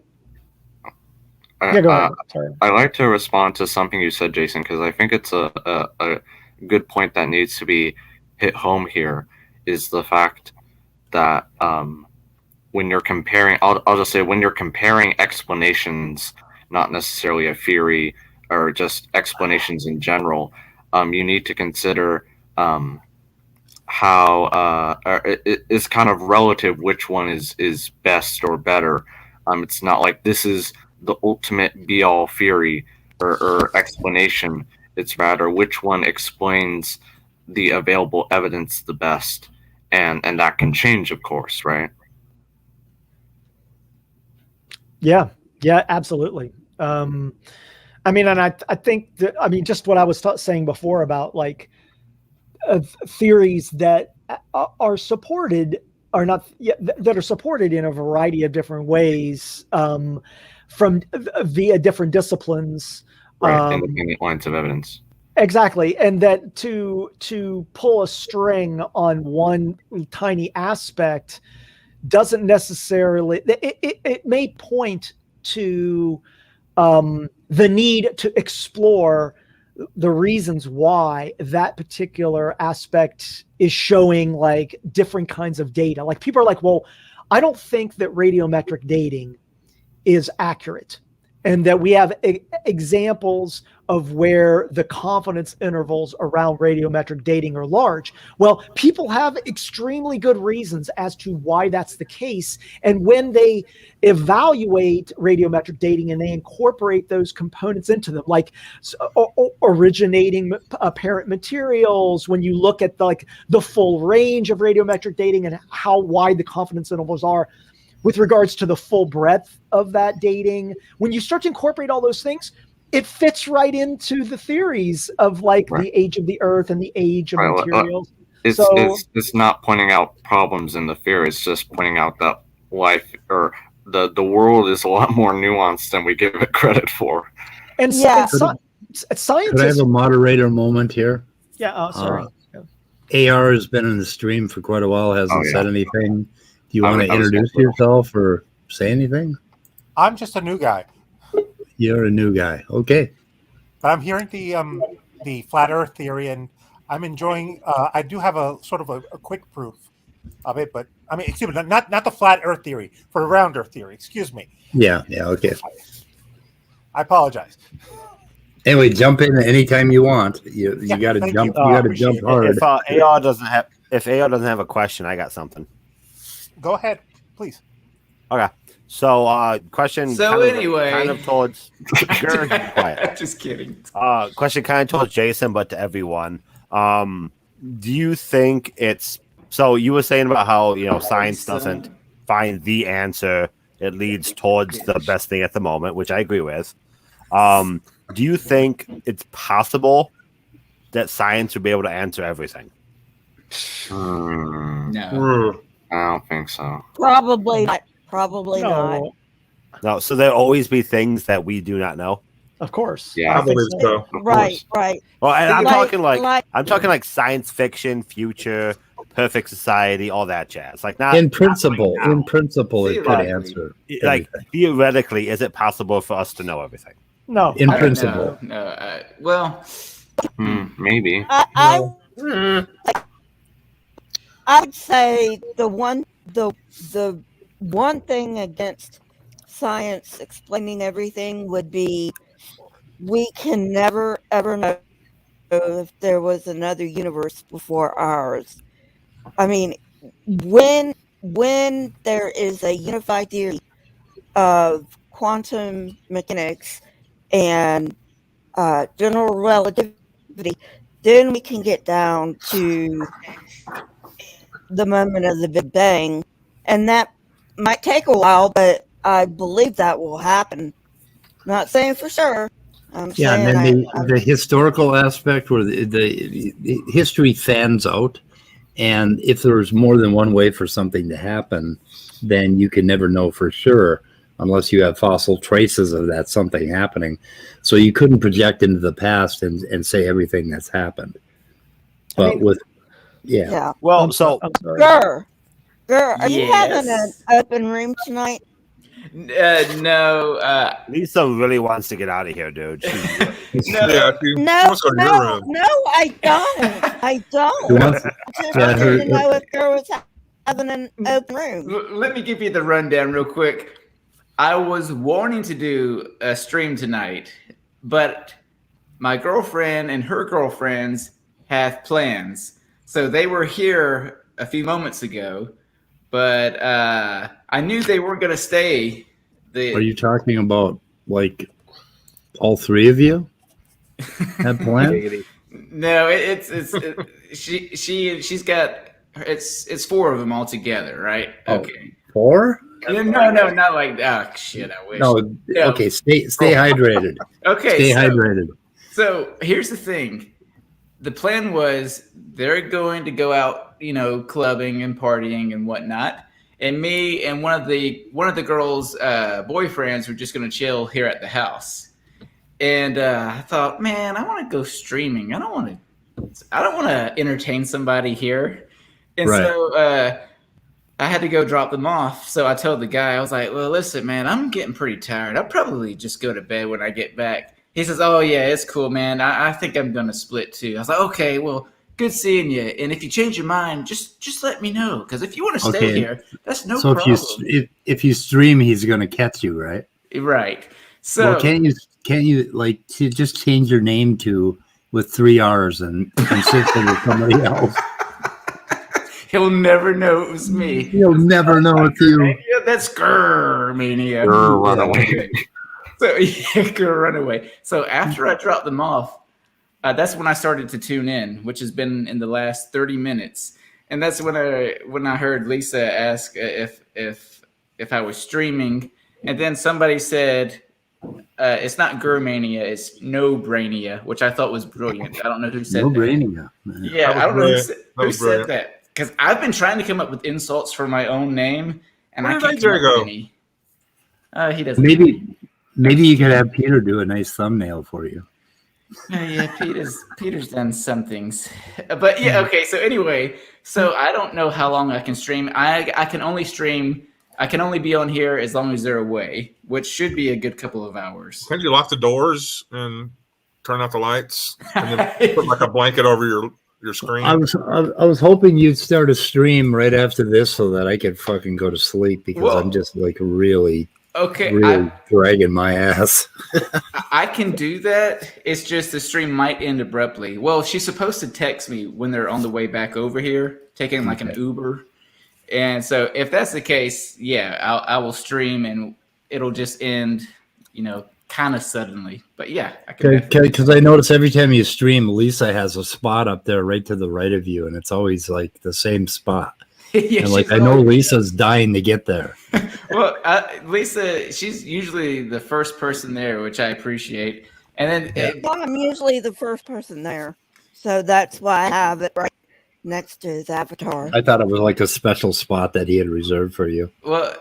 S9: Yeah, go ahead. Sorry.
S4: I'd like to respond to something you said, Jason, because I think it's a good point that needs to be hit home here. Is the fact that when you're comparing, I'll just say when you're comparing explanations, not necessarily a theory or just explanations in general, you need to consider how it's kind of relative which one is best or better. It's not like this is the ultimate be-all theory or explanation. It's rather which one explains the available evidence the best, and that can change, of course, right?
S9: Yeah, absolutely. I mean, and I think that, I mean, just what I was saying before about like theories that are supported are not that are supported in a variety of different ways from via different disciplines,
S4: Right, independent lines of evidence.
S9: Exactly, and that to pull a string on one tiny aspect doesn't necessarily. It may point to the need to explore the reasons why that particular aspect is showing like different kinds of data. Like people are like, well, I don't think that radiometric dating is accurate, and that we have examples of where the confidence intervals around radiometric dating are large. Well, people have extremely good reasons as to why that's the case. And when they evaluate radiometric dating and they incorporate those components into them, like originating apparent materials, when you look at the full range of radiometric dating and how wide the confidence intervals are with regards to the full breadth of that dating, when you start to incorporate all those things, it fits right into the theories of like the age of the Earth and the age of materials.
S4: It's not pointing out problems in the theory. It's just pointing out that life or the world is a lot more nuanced than we give it credit for.
S9: And
S1: Could I
S9: scientists.
S1: have a moderator moment here?
S9: Yeah. Sorry.
S1: AR has been in the stream for quite a while. Hasn't said anything. Do you want to
S11: I was
S1: introduce yourself or say anything?
S11: I'm just a new guy.
S1: You're a new guy. Okay.
S11: But I'm hearing the flat Earth theory, and I'm enjoying. I do have a sort of a quick proof of it, but I mean, excuse me, not the flat Earth theory, for a round Earth theory. Excuse me.
S1: Yeah. Okay.
S11: I apologize.
S1: Anyway, jump in anytime you want. You got to jump. You got to jump hard.
S7: If AR doesn't have a question, I got something.
S11: Go ahead, please.
S7: Okay. So, question.
S12: So anyway,
S7: kind of towards. Sure, quiet.
S12: Just kidding.
S7: Question kind of towards Jason, but to everyone. Do you think it's so? You were saying about how science doesn't find the answer; it leads towards the best thing at the moment, which I agree with. Do you think it's possible that science would be able to answer everything?
S12: No,
S4: I don't think so.
S10: Probably not. Probably not.
S7: No, so there'll always be things that we do not know.
S9: Of course.
S4: Yeah,
S2: I believe so.
S10: Right.
S7: Well, and I'm
S10: Like-
S7: talking like science fiction, future, perfect society, all that jazz. Like not
S1: In principle,
S7: not right now.
S1: it could
S12: Theoretically.
S1: answer.
S7: Like
S1: everything.
S7: theoretically, is it possible for us to know everything?
S9: No.
S1: In
S12: I don't
S1: principle.
S12: know. No. Well,
S4: Maybe.
S10: I would say the one thing against science explaining everything would be we can never ever know if there was another universe before ours. I mean, when there is a unified theory of quantum mechanics and general relativity, then we can get down to the moment of the Big Bang, and that might take a while, but I believe that will happen. Not saying for sure. I'm
S1: Yeah, and
S10: saying
S1: then the historical aspect where the history fans out, and if there's more than one way for something to happen, then you can never know for sure unless you have fossil traces of that something happening. So you couldn't project into the past and say everything that's happened. But
S10: yeah.
S7: Well,
S9: I'm
S7: so
S9: sorry.
S10: Girl, are you having an
S12: yes.
S10: open room tonight?
S12: No.
S7: Lisa really wants to get out of here, dude. She's really-
S12: No.
S2: Yeah, she
S10: No,
S2: wants to go to your room.
S10: I don't. I don't.
S1: Who wants-
S10: I just
S1: Yeah,
S10: wanted to know if there was having an open room.
S12: Let me give you the rundown real quick. I was wanting to do a stream tonight, but my girlfriend and her girlfriends have plans. So they were here a few moments ago, but I knew they weren't going to stay.
S1: Are you talking about like all three of you have plans?
S12: No, she's got it's four of them all together, right?
S1: Oh.
S12: Okay.
S1: 4?
S12: No, not like shit. I wish.
S1: No. Okay. Stay hydrated.
S12: Okay.
S1: Stay hydrated.
S12: So here's the thing. The plan was they're going to go out, clubbing and partying and whatnot. And me and one of the girls' boyfriends were just going to chill here at the house. And I thought, man, I want to go streaming. I don't want to entertain somebody here. And
S1: Right.
S12: so I had to go drop them off. So I told the guy, I was like, well, listen, man, I'm getting pretty tired. I'll probably just go to bed when I get back. He says, oh, yeah, it's cool, man. I think I'm going to split too. I was like, okay, well, good seeing you. And if you change your mind, just let me know. Because if you want to stay here, that's no problem.
S1: So if you stream, he's going to catch you, right?
S12: Right. So
S1: well, can't you like just change your name to with 3 R's and consist with somebody else?
S12: He'll never know it was me.
S1: He'll never know it's you.
S12: Yeah, that's Grr-mania.
S4: Run away.
S12: So Grr, run away. So after I dropped them off, that's when I started to tune in, which has been in the last 30 minutes. And that's when I heard Lisa ask if I was streaming, and then somebody said it's not Grr-mania, it's No-Brainia, which I thought was brilliant. I don't know who said that.
S1: No-Brainia.
S12: Yeah, I don't know who said
S2: brilliant.
S12: that. Because I've been trying to come up with insults for my own name, and
S2: Where
S12: I
S2: did
S12: can't come up
S2: go?
S12: with any. He doesn't.
S1: Maybe you could have Peter do a nice thumbnail for you.
S12: Yeah, Peter's done some things, but yeah, okay. So anyway, I don't know how long I can stream. I can only stream. I can only be on here as long as they're away, which should be a good couple of hours.
S2: Can't you lock the doors and turn out the lights and then put like a blanket over your screen?
S1: I was hoping you'd start a stream right after this so that I could fucking go to sleep because I'm just like really dragging my ass.
S12: I can do that. It's just the stream might end abruptly. Well, she's supposed to text me when they're on the way back over here, taking like an Uber. And so if that's the case, yeah, I will stream and it'll just end, kind of suddenly. But yeah, I can.
S1: Because I notice every time you stream, Lisa has a spot up there right to the right of you, and it's always like the same spot.
S12: Yeah,
S1: and like I know Lisa's dying to get there.
S12: Well, Lisa, she's usually the first person there, which I appreciate. And then
S10: Well, I'm usually the first person there, so that's why I have it right next to his avatar.
S1: I thought it was like a special spot that he had reserved for you.
S12: Well,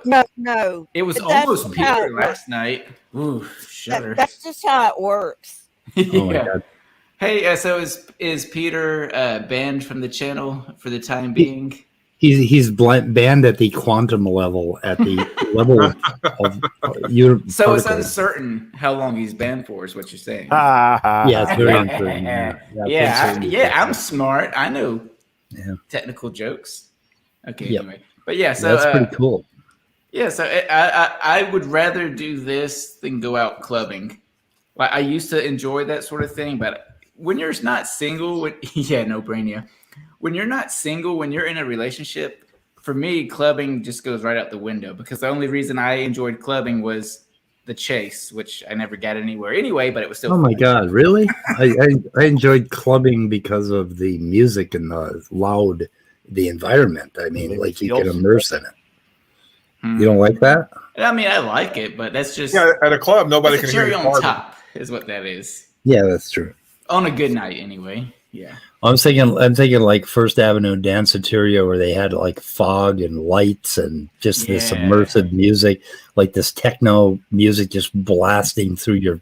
S10: no.
S12: It was
S10: That's
S12: almost
S10: how
S12: Peter
S10: it works.
S12: last night. Ooh, shudder.
S10: That's just how it works.
S1: Oh my God.
S12: Hey, so is Peter banned from the channel for the time being?
S1: He's banned at the quantum level, at the level of your.
S12: So it's
S1: particles.
S12: uncertain how long he's banned for, is what you're saying.
S1: Yeah, it's very uncertain.
S12: I'm smart. I know technical jokes. Okay, anyway. But yeah, so
S1: that's pretty cool.
S12: Yeah, so I would rather do this than go out clubbing. Like I used to enjoy that sort of thing, but when you're not single, no brainer. When you're not single, when you're in a relationship, for me, clubbing just goes right out the window because the only reason I enjoyed clubbing was the chase, which I never got anywhere anyway, but it was still
S1: Oh
S12: fun.
S1: my God, really? I enjoyed clubbing because of the music and the environment. I mean, like you can immerse in it. You don't like that?
S12: I mean, I like it, but that's just
S2: at a club. Nobody can hear
S12: cherry
S2: you
S12: on
S2: party.
S12: top, is what that is.
S1: Yeah, that's true.
S12: On a good night, anyway. Yeah.
S1: I'm thinking like First Avenue Danceteria, where they had like fog and lights and just this immersive music, like this techno music just blasting through your.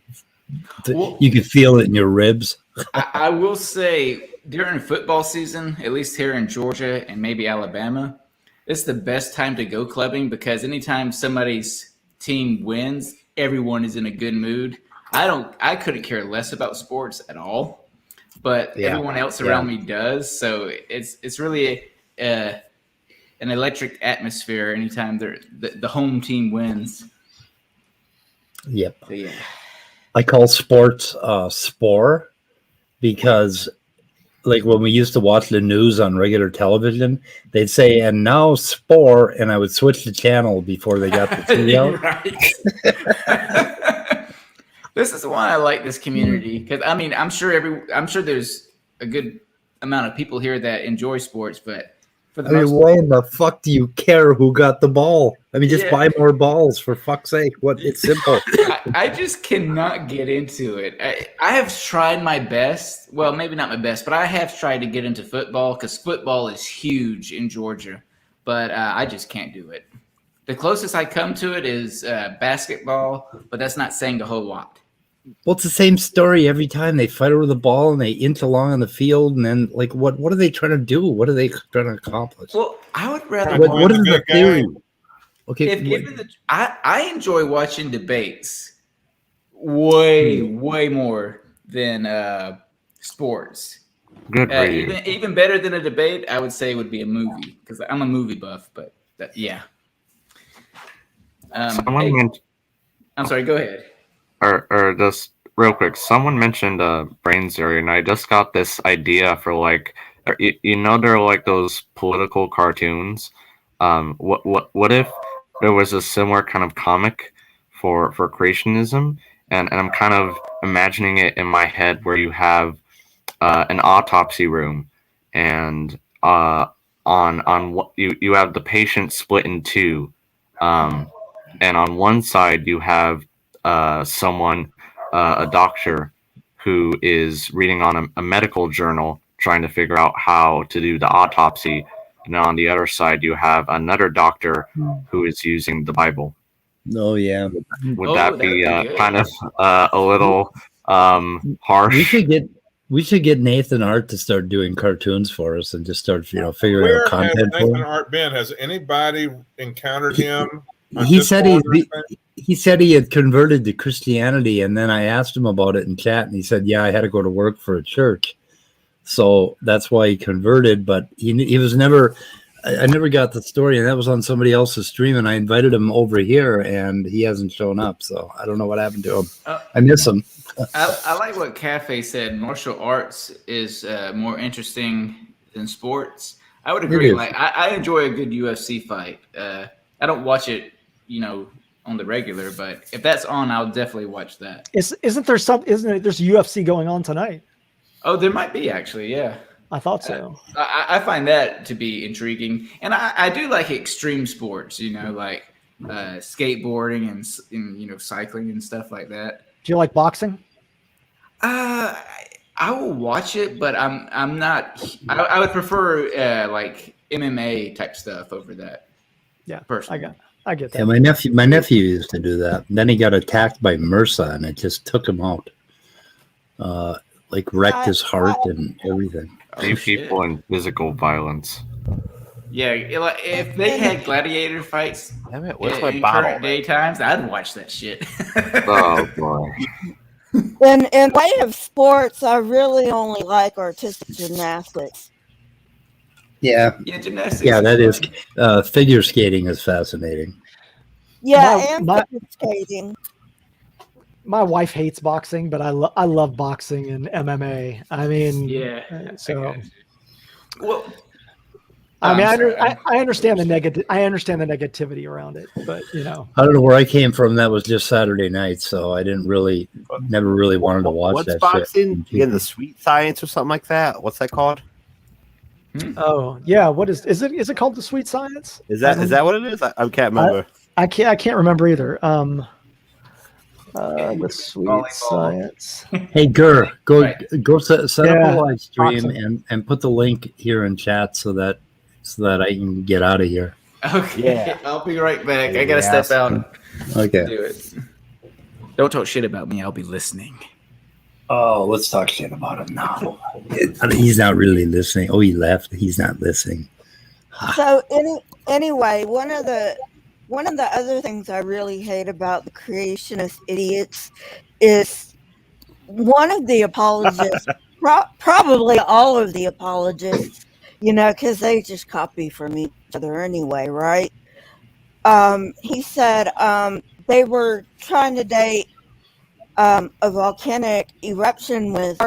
S1: You could feel it in your ribs.
S12: I will say during football season, at least here in Georgia and maybe Alabama, it's the best time to go clubbing because anytime somebody's team wins, everyone is in a good mood. I couldn't care less about sports at all, but everyone else around me does. So it's really an electric atmosphere anytime the home team wins.
S1: Yep.
S12: So, yeah.
S1: I call sports spore because like when we used to watch the news on regular television, they'd say, and now spore, and I would switch the channel before they got the TV out.
S12: Right. This is why I like this community because I mean I'm sure there's a good amount of people here that enjoy sports, but for the most
S1: why in the fuck do you care who got the ball? I mean, just buy more balls for fuck's sake. It's simple.
S12: I just cannot get into it. I have tried my best. Well, maybe not my best, but I have tried to get into football because football is huge in Georgia, but I just can't do it. The closest I come to it is basketball, but that's not saying a whole lot.
S1: Well, it's the same story every time. They fight over the ball and they inch along on the field, and then like, what are they trying to do? What are they trying to accomplish?
S12: Well, I would rather.
S1: What is the theory? Okay,
S12: if given I enjoy watching debates way more than sports.
S4: Good for you.
S12: Even better than a debate, I would say would be a movie because I'm a movie buff. But yeah. I'm sorry. Go ahead.
S4: Or just real quick, someone mentioned brain theory, and I just got this idea for like, there are like those political cartoons. What if there was a similar kind of comic for creationism, and I'm kind of imagining it in my head where you have an autopsy room, and on what you have the patient split in two, and on one side you have someone, a doctor, who is reading on a medical journal trying to figure out how to do the autopsy. And on the other side, you have another doctor who is using the Bible.
S1: Oh, yeah.
S4: Would that be kind of a little harsh?
S1: We should get Nathan Art to start doing cartoons for us and just start, figuring out content.
S2: Where has Nathan Art been? Has anybody encountered him?
S1: He said he had converted to Christianity, and then I asked him about it in chat, and he said, "Yeah, I had to go to work for a church, so that's why he converted." But he was never. I never got the story, and that was on somebody else's stream. And I invited him over here, and he hasn't shown up. So I don't know what happened to him. I miss him.
S12: I like what Cafe said. Martial arts is more interesting than sports. I would agree. Like I enjoy a good UFC fight. I don't watch it, on the regular, but if that's on, I'll definitely watch that.
S9: There's UFC going on tonight?
S12: Oh, there might be actually. Yeah.
S9: I thought so.
S12: I find that to be intriguing, and I do like extreme sports. Like skateboarding and cycling and stuff like that.
S9: Do you like boxing?
S12: I will watch it, but I'm not. I would prefer like MMA type stuff over that.
S9: Yeah,
S12: personally.
S9: I get that.
S1: Yeah, my nephew used to do that. And then he got attacked by MRSA, and it just took him out. like wrecked his heart and everything.
S4: See people in physical violence.
S12: Yeah, if they had gladiator fights
S7: Damn it, where's
S12: in
S7: my bottle?
S12: current day times, I'd watch that shit.
S4: Oh boy.
S10: In way of sports, I really only like artistic gymnastics.
S1: Yeah,
S12: Yeah, gymnastics.
S1: yeah, that is.
S12: fun.
S1: Figure skating is fascinating.
S10: Yeah, and figure skating.
S9: My wife hates boxing, but I love boxing and MMA. I mean,
S12: Yeah.
S9: so
S12: Well,
S9: I mean,
S12: sorry.
S9: I understand the negative. I understand the negativity around it, but you know,
S1: I don't know where I came from. That was just Saturday night, so I never really wanted to watch
S7: What's
S1: that
S7: boxing?
S1: shit.
S7: Again, the sweet science or something like that. What's that called?
S9: oh yeah, what is it? Is it called the Sweet Science?
S7: Is that what it is? I can't remember.
S9: I can't remember either. The Sweet Science.
S1: Hey, Gur, go set up
S9: Yeah,
S1: a live stream
S9: boxing.
S1: and put the link here in chat so that I can get out of here.
S12: Okay,
S7: Yeah.
S12: I'll be right back. I gotta step out and
S1: Okay.
S12: do it. Don't talk shit about me. I'll be listening.
S1: Oh, let's talk shit about him now. He's not really listening. Oh, he left. He's not listening.
S10: So anyway, one of the other things I really hate about the creationist idiots is one of the apologists, probably all of the apologists, you know, because they just copy from each other anyway, right? He said they were trying to date a volcanic eruption with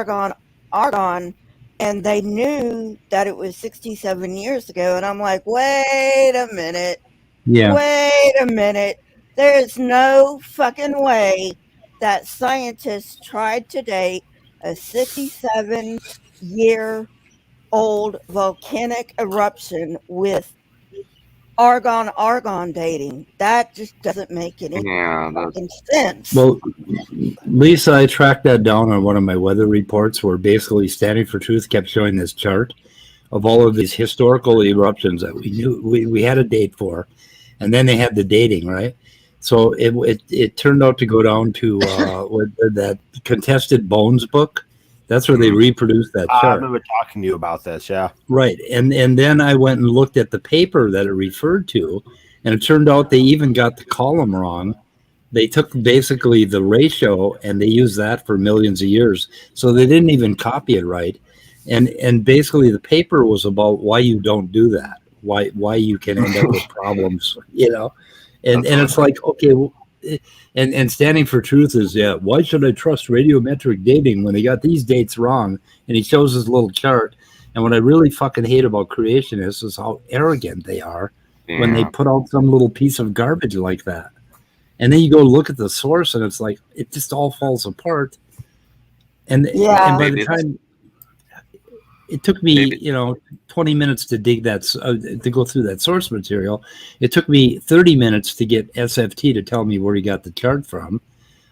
S10: argon, and they knew that it was 67 years ago. And I'm like, wait a minute.
S1: Yeah.
S10: Wait a minute. There is no fucking way that scientists tried to date a 67-year-old volcanic eruption with argon dating. That just doesn't make any fucking sense.
S1: Well, Lisa, I tracked that down on one of my weather reports where basically Standing for Truth kept showing this chart of all of these historical eruptions that we knew we had a date for, and then they had the dating, right? So it turned out to go down to that Contested Bones book. That's where they reproduced that
S7: I
S1: chart.
S7: remember talking to you about this, yeah.
S1: Right. And then I went and looked at the paper that it referred to, and it turned out they even got the column wrong. They took basically the ratio and they used that for millions of years. So they didn't even copy it right. And basically the paper was about why you don't do that, why you can end up with problems, you know. And it's like, okay, well, and Standing for Truth is, why should I trust radiometric dating when they got these dates wrong? And he shows his little chart. And what I really fucking hate about creationists is how arrogant they are when they put out some little piece of garbage like that. And then you go look at the source and it's like, it just all falls apart. And by the time, it took me, 20 minutes to dig that, to go through that source material. It took me 30 minutes to get SFT to tell me where he got the chart from.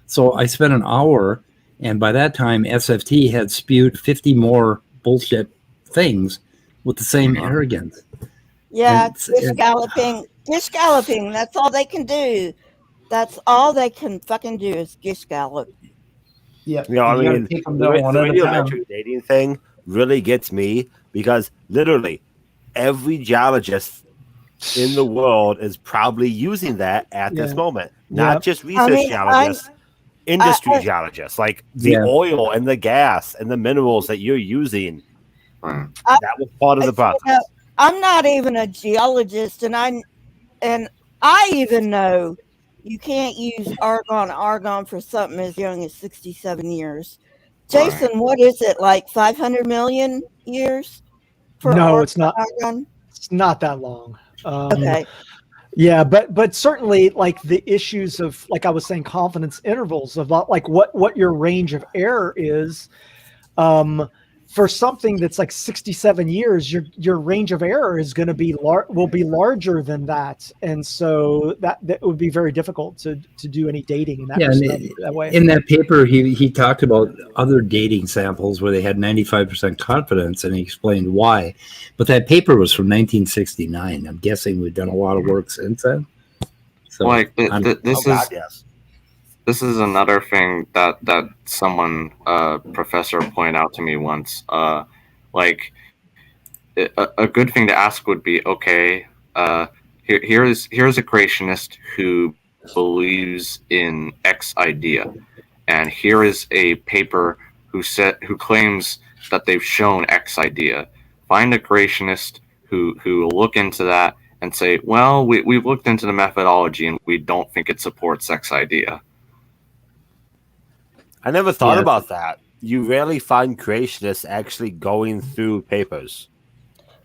S1: So I spent an hour, and by that time, SFT had spewed 50 more bullshit things with the same arrogance.
S10: Yeah, gish galloping. That's all they can do. That's all they can fucking do is gish gallop.
S1: Yeah,
S7: You know, I mean, the radiometric dating thing really gets me because literally every geologist in the world is probably using that at this moment. Not just research geologists, industry geologists, like the oil and the gas and the minerals that you're using. That was part of the process.
S10: I'm not even a geologist, and I even know you can't use argon for something as young as 67 years. Jason, what is it, like 500 million years?
S9: No, it's not.
S10: Argon?
S9: It's not that long.
S10: Okay.
S9: Yeah, but certainly, like the issues of, like I was saying, confidence intervals about like what your range of error is. For something that's like 67 years, your range of error is going to be will be larger than that, and so that would be very difficult to do any dating in that, that way.
S1: In that paper, he talked about other dating samples where they had 95% confidence, and he explained why. But that paper was from 1969. I'm guessing we've done a lot of work since then. So
S4: like this is this is another thing that someone professor pointed out to me once. Like a good thing to ask would be, okay, here's a creationist who believes in X idea, and here is a paper who claims that they've shown X idea. Find a creationist who will look into that and say, well, we've looked into the methodology and we don't think it supports X idea.
S7: I never thought about that. You rarely find creationists actually going through papers.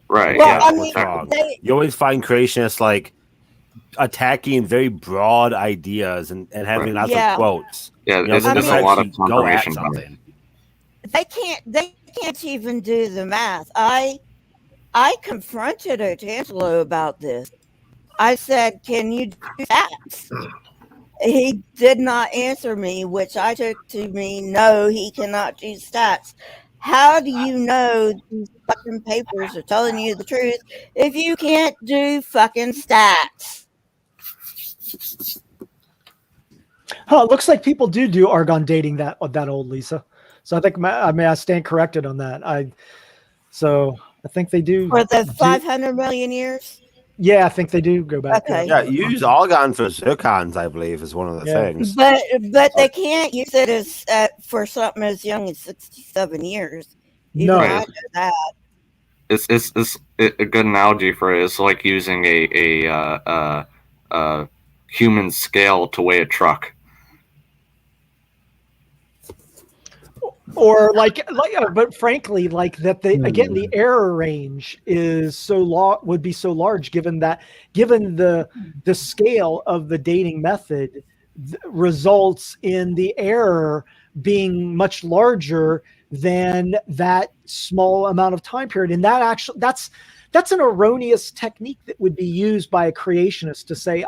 S4: Right.
S10: Well,
S4: Yeah.
S10: I mean,
S4: Exactly.
S7: You always find creationists like attacking very broad ideas and having lots
S10: Yeah.
S7: of quotes.
S4: Yeah,
S7: You know,
S4: it's
S7: they
S4: just
S7: don't
S4: a lot of
S7: actually go at
S4: confirmation bias.
S7: something.
S10: they can't even do the math. I confronted Otangelo about this. I said, "Can you do stats?" He did not answer me, which I took to mean no, he cannot do stats. How do you know these fucking papers are telling you the truth if you can't do fucking stats?
S9: Huh, it looks like people do argon dating that old, Lisa. So I think I stand corrected on that. I think they do.
S10: For the 500 million years?
S9: Yeah, I think they do go back.
S10: Okay.
S7: Yeah, you use argon for zircons, I believe, is one of the things.
S10: But they can't use it as for something as young as 67 years.
S9: No.
S10: I know that.
S4: It's a good analogy for it. It's like using a human scale to weigh a truck.
S9: Or but frankly, like that again, the error range is would be so large given the scale of the dating method results in the error being much larger than that small amount of time period. And that's an erroneous technique that would be used by a creationist to say,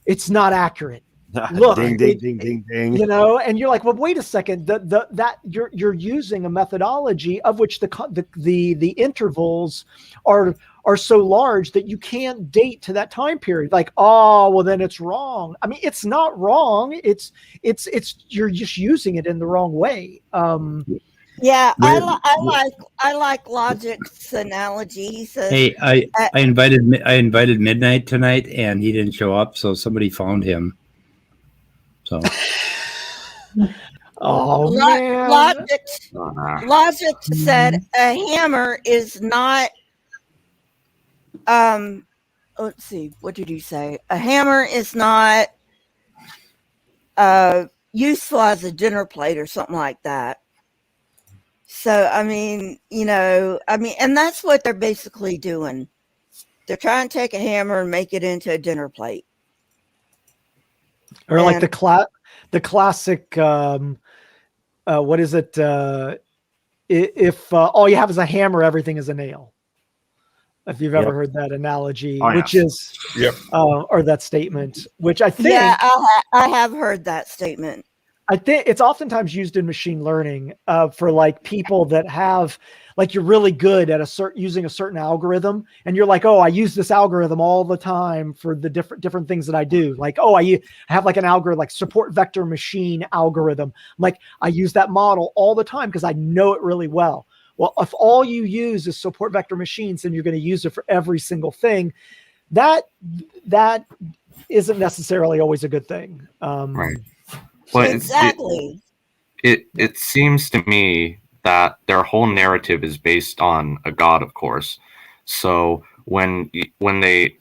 S9: it's not accurate. Look,
S7: ding, ding, ding, ding, ding.
S9: You know, and you're like, well, wait a second. That you're using a methodology of which the intervals are so large that you can't date to that time period. Like, well, then it's wrong. I mean, it's not wrong. It's you're just using it in the wrong way.
S10: Yeah, I like Logic's analogy. He says,
S1: "Hey, I invited Midnight tonight, and he didn't show up, so somebody found him." So,
S9: man.
S10: Logic said a hammer is not. Let's see. What did you say? A hammer is not useful as a dinner plate or something like that. So, I mean, and that's what they're basically doing. They're trying to take a hammer and make it into a dinner plate.
S9: Or like the classic, what is it? If all you have is a hammer, everything is a nail. If you've ever heard that analogy, which is, or that statement, which I think,
S10: I have heard that statement.
S9: I think it's oftentimes used in machine learning for like people that have, like, you're really good at using a certain algorithm, and you're like, I use this algorithm all the time for the different things that I do. Like, I have like an algorithm, like support vector machine algorithm. Like, I use that model all the time because I know it really well. Well, if all you use is support vector machines, then you're going to use it for every single thing. That isn't necessarily always a good thing.
S4: Right. Well,
S10: exactly.
S4: It seems to me that their whole narrative is based on a god, of course. So when they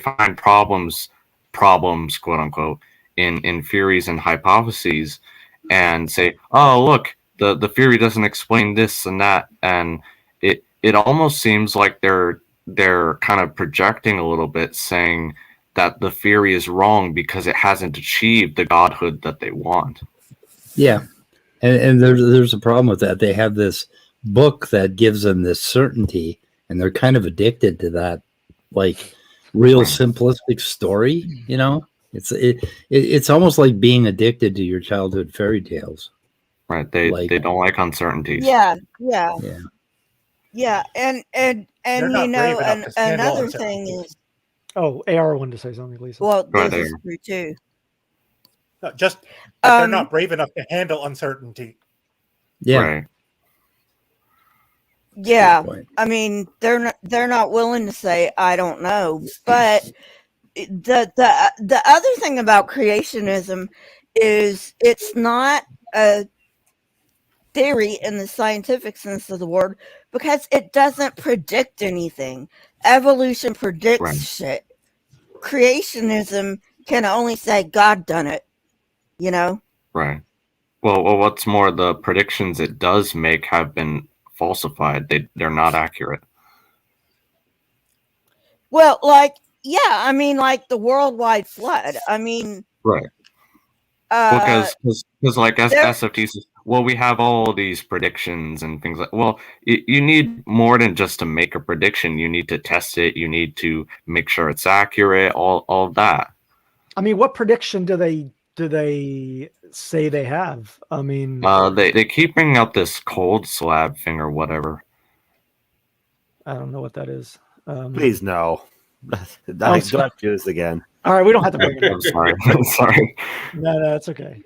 S4: find problems, quote unquote, in theories and hypotheses, and say, look, the theory doesn't explain this and that, and it almost seems like they're kind of projecting a little bit, saying that the theory is wrong because it hasn't achieved the godhood that they want.
S1: Yeah. And there's a problem with that. They have this book that gives them this certainty, and they're kind of addicted to that, like, real simplistic story. You know, it's almost like being addicted to your childhood fairy tales.
S4: Right. They don't like uncertainties.
S10: Yeah. And another thing is.
S9: AR wanted to say something, Lisa.
S10: Well, this is true too.
S11: No, just that they're
S10: Um,
S11: not brave enough to handle uncertainty.
S1: Yeah.
S4: Right.
S10: yeah,
S1: point.
S10: I mean, they're not willing to say I don't know. But the other thing about creationism is it's not a theory in the scientific sense of the word because it doesn't predict anything. Evolution predicts
S4: Right.
S10: shit. Creationism can only say God done it, you know?
S4: Right. Well, what's more, the predictions it does make have been falsified. They're not accurate.
S10: Well, like, yeah, I mean, like the worldwide flood. I mean,
S4: Right. Because like SFT says, well, we have all these predictions and things like. Well, you need more than just to make a prediction. You need to test it. You need to make sure it's accurate. All of that.
S9: I mean, what prediction do they say they have? I mean,
S4: they keep bringing up this cold slab thing or whatever.
S9: I don't know what that is.
S7: Please no. Don't do this again.
S9: All right, we don't have to bring it up.
S4: I'm sorry. I'm sorry.
S9: No, it's okay.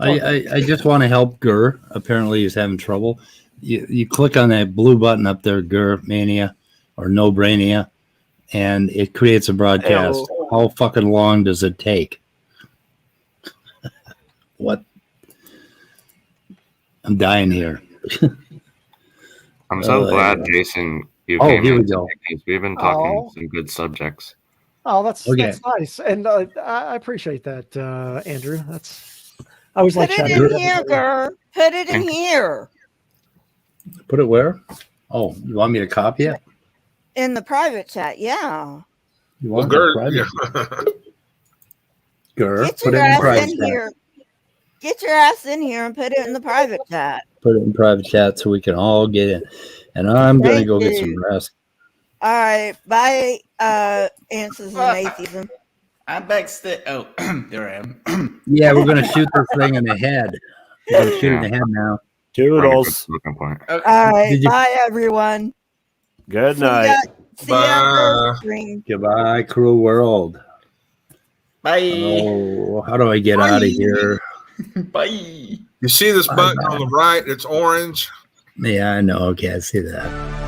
S1: I just want to help Gur. Apparently, he's having trouble. You click on that blue button up there, Gur Mania or No Brainia, and it creates a broadcast.
S7: Hello.
S1: How fucking long does it take? What? I'm dying here.
S4: I'm so glad, Jason, you
S1: Oh,
S4: came
S1: here we
S4: in
S1: go.
S4: because we've been talking
S9: Oh.
S4: some good subjects.
S9: Oh, that's
S1: Okay.
S9: nice, and I appreciate that, Andrew. I always like
S10: put it
S9: chatting.
S10: in here, girl. Put it in here
S1: Put it where? Oh, you want me to copy it?
S10: in the private chat. Yeah.
S1: You
S2: Well,
S1: want
S2: Gert,
S1: the private? Gur,
S10: Get
S1: put
S10: your
S1: it in
S10: ass
S1: private
S10: in
S1: chat.
S10: here. Get your ass in here and put it in the private chat.
S1: Put it in private chat so we can all get in. And I'm going to
S10: Thank
S1: go get some
S10: you.
S1: rest.
S10: All right. Bye, Answers and Atheism.
S12: I'm backstage. Oh, there I am.
S1: Yeah, we're going to shoot this thing in the head. We're going to shoot it in the head now.
S7: Toodles.
S4: Point.
S10: All right.
S1: Did you-
S10: Bye, everyone.
S7: Good
S10: See ya.
S7: night.
S10: See ya on
S2: Bye.
S10: Earth Stream.
S1: Goodbye, cruel world.
S12: Bye.
S1: Oh, how do I get out of here?
S12: Bye.
S2: You see this button on the right? It's orange.
S1: Yeah, I know. Okay, I see that.